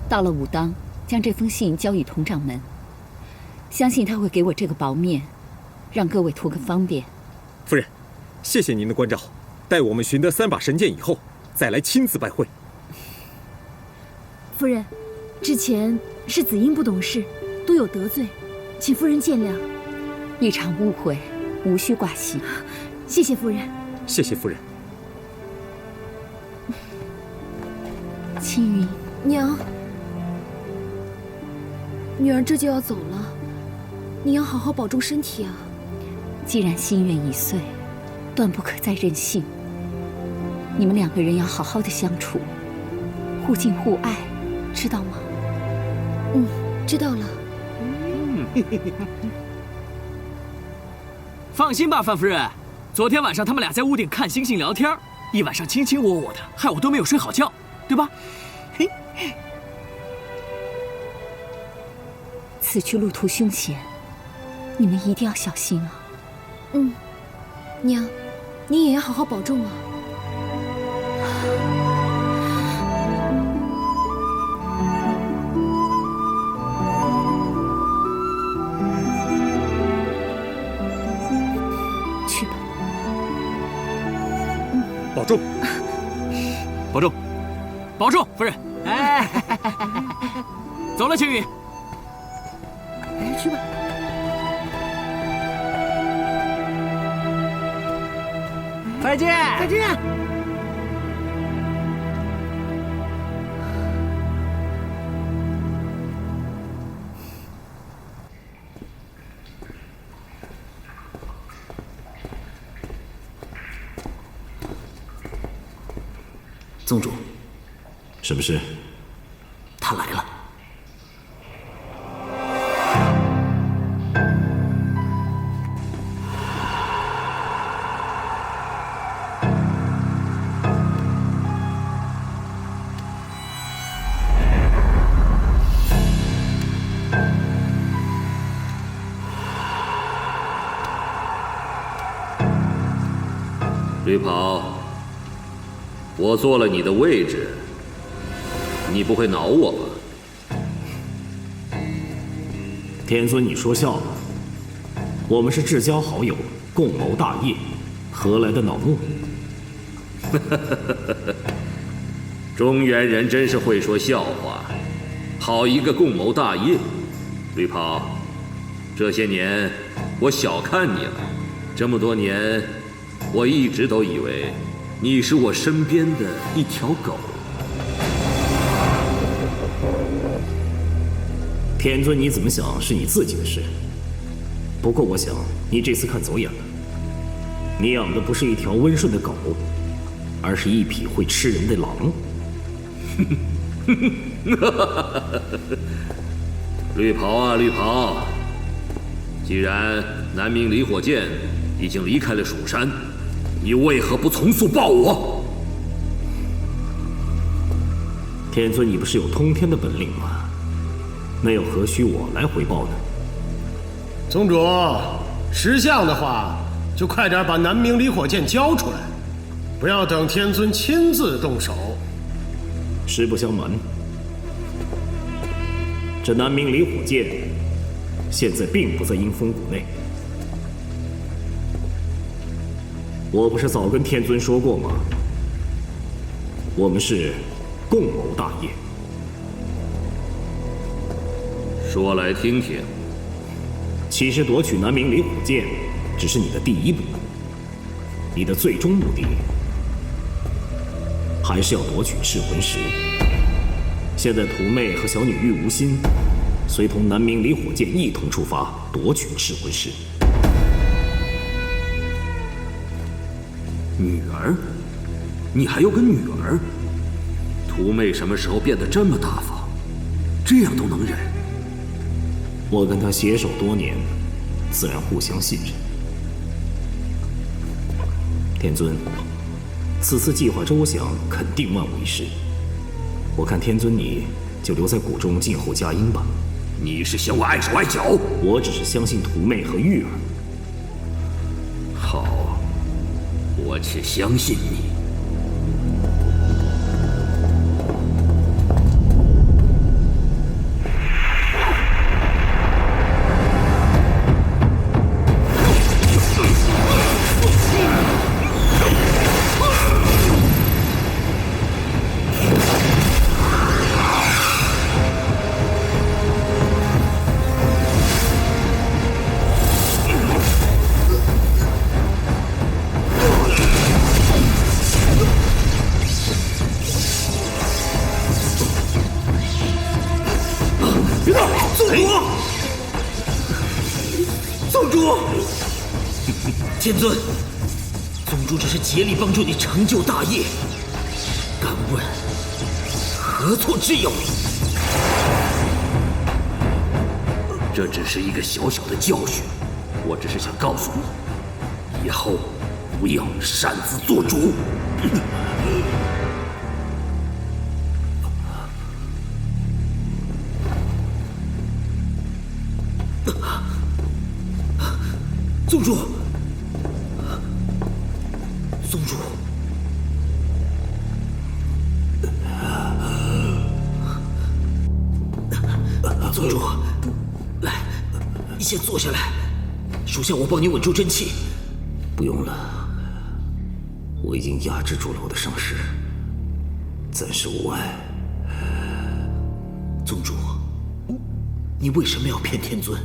到了武当，将这封信交与佟掌门，相信他会给我这个薄面，让各位图个方便。夫人，谢谢您的关照。待我们寻得3把神剑以后，再来亲自拜会。夫人，之前是子英不懂事，多有得罪，请夫人见谅。一场误会，无需挂心。谢谢夫人。谢谢夫人。青云，娘，女儿这就要走了，你要好好保重身体啊。既然心愿已碎，断不可再任性。你们2个人要好好的相处，互敬互爱，知道吗？嗯，知道了。放心吧，范夫人，昨天晚上他们俩在屋顶看星星聊天，一晚上卿卿我我的，害我都没有睡好觉，对吧？嘿，此去路途凶险，你们一定要小心啊。嗯，娘，你也要好好保重啊。去吧。保重，保重，保重，夫人。哎，走了，青云。哎，去吧。再见，再见。宗主，什么事？他来了。绿袍，我坐了你的位置，你不会恼我吧？天尊，你说笑了。我们是至交好友，共谋大业，何来的恼怒？中原人真是会说笑话，好一个共谋大业！绿袍，这些年我小看你了，这么多年。我一直都以为你是我身边的一条狗。天尊，你怎么想是你自己的事。不过我想你这次看走眼了，你养的不是一条温顺的狗，而是一匹会吃人的狼。绿袍啊，绿袍！既然南明离火剑已经离开了蜀山，你为何不从速报我？天尊，你不是有通天的本领吗？那又何须我来回报呢？宗主，识相的话，就快点把南明离火剑交出来，不要等天尊亲自动手，实不相瞒，这南明离火剑现在并不在阴风谷内。我不是早跟天尊说过吗？我们是共谋大业。说来听听。其实夺取南明离火剑只是你的第一步，你的最终目的还是要夺取赤魂石。现在屠妹和小女玉无心随同南明离火剑一同出发夺取赤魂石。女儿？你还有个女儿？屠妹什么时候变得这么大方？这样都能忍？我跟她携手多年，自然互相信任。天尊，此次计划周详，肯定万无一失。我看天尊你就留在谷中静候佳音吧。你是嫌我碍手碍脚？我只是相信屠妹和玉儿。好，我且相信你。天尊，宗主只是竭力帮助你成就大业，敢问何错之有？这只是一个小小的教训，我只是想告诉你，以后不要擅自做主。宗主。宗主，宗主，来，你先坐下来，属下我帮你稳住真气。不用了，我已经压制住了我的伤势，暂时无碍。宗主，你为什么要骗天尊？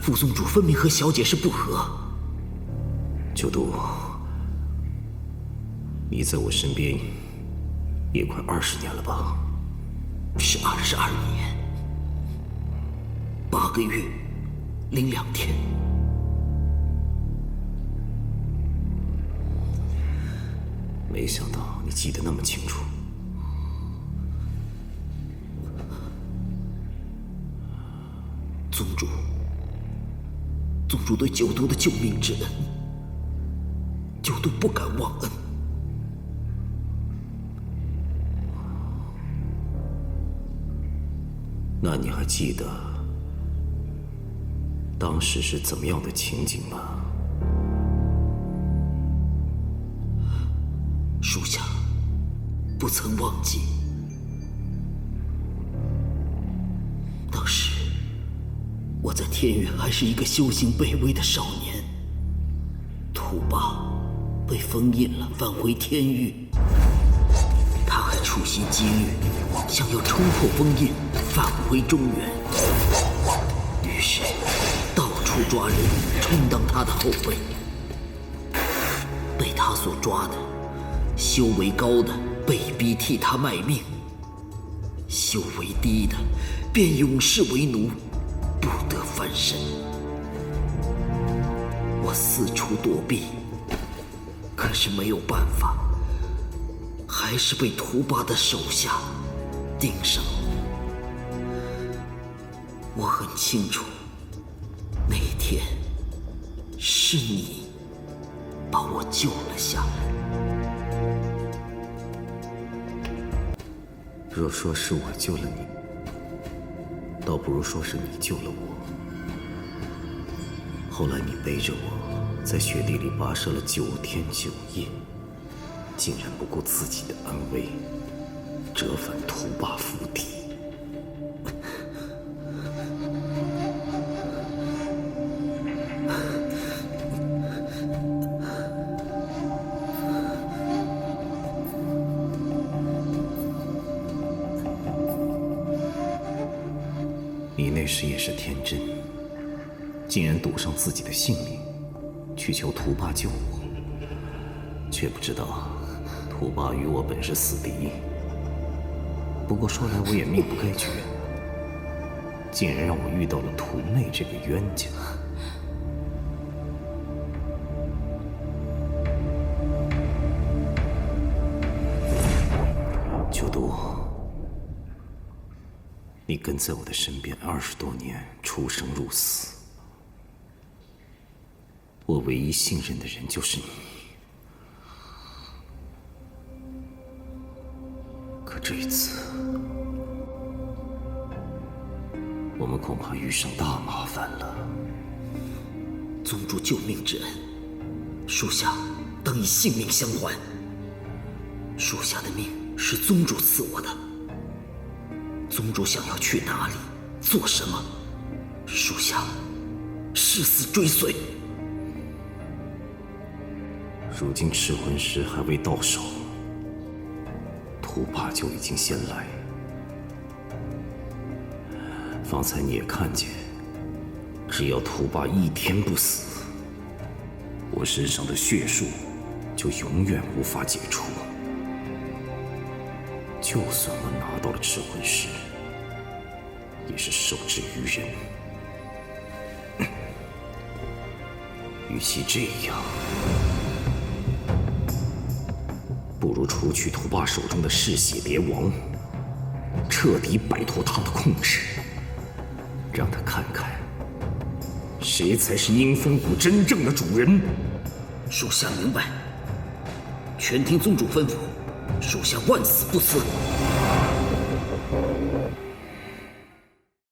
副宗主分明和小姐是不和。九度。你在我身边也快20年了吧？是22年8个月02天。没想到你记得那么清楚。宗主对九度的救命之恩，九度不敢忘恩。那你还记得当时是怎么样的情景吗？属下不曾忘记。当时我在天域还是一个修行卑微的少年，屠霸被封印了，返回天域。他还处心积虑，想要冲破封印，返回中原。于是，到处抓人充当他的后辈。被他所抓的，修为高的被逼替他卖命，修为低的便永世为奴，不得翻身。我四处躲避，可是没有办法。还是被屠霸的手下盯上。我很清楚，那天是你把我救了下来。若说是我救了你，倒不如说是你救了我。后来你背着我在雪地里跋涉了9天9夜。竟然不顾自己的安危，折返图霸府邸。你那时也是天真，竟然赌上自己的性命，去求图霸救我，却不知道图霸与我本是死敌。不过说来我也命不该绝，竟然让我遇到了图妹这个冤家。九都，你跟在我的身边20多年，出生入死，我唯一信任的人就是你。可这一次，我们恐怕遇上大麻烦了。宗主救命之恩，属下当以性命相还。属下的命是宗主赐我的。宗主想要去哪里，做什么，属下誓死追随。如今赤魂石还未到手，图霸就已经先来。方才你也看见，只要图霸一天不死，我身上的血术就永远无法解除。就算我拿到了赤魂石，也是受制于人。与其这样，不如除去图霸手中的嗜血蝶王，彻底摆脱他的控制，让他看看谁才是阴风谷真正的主人。属下明白，全听宗主吩咐，属下万死不辞。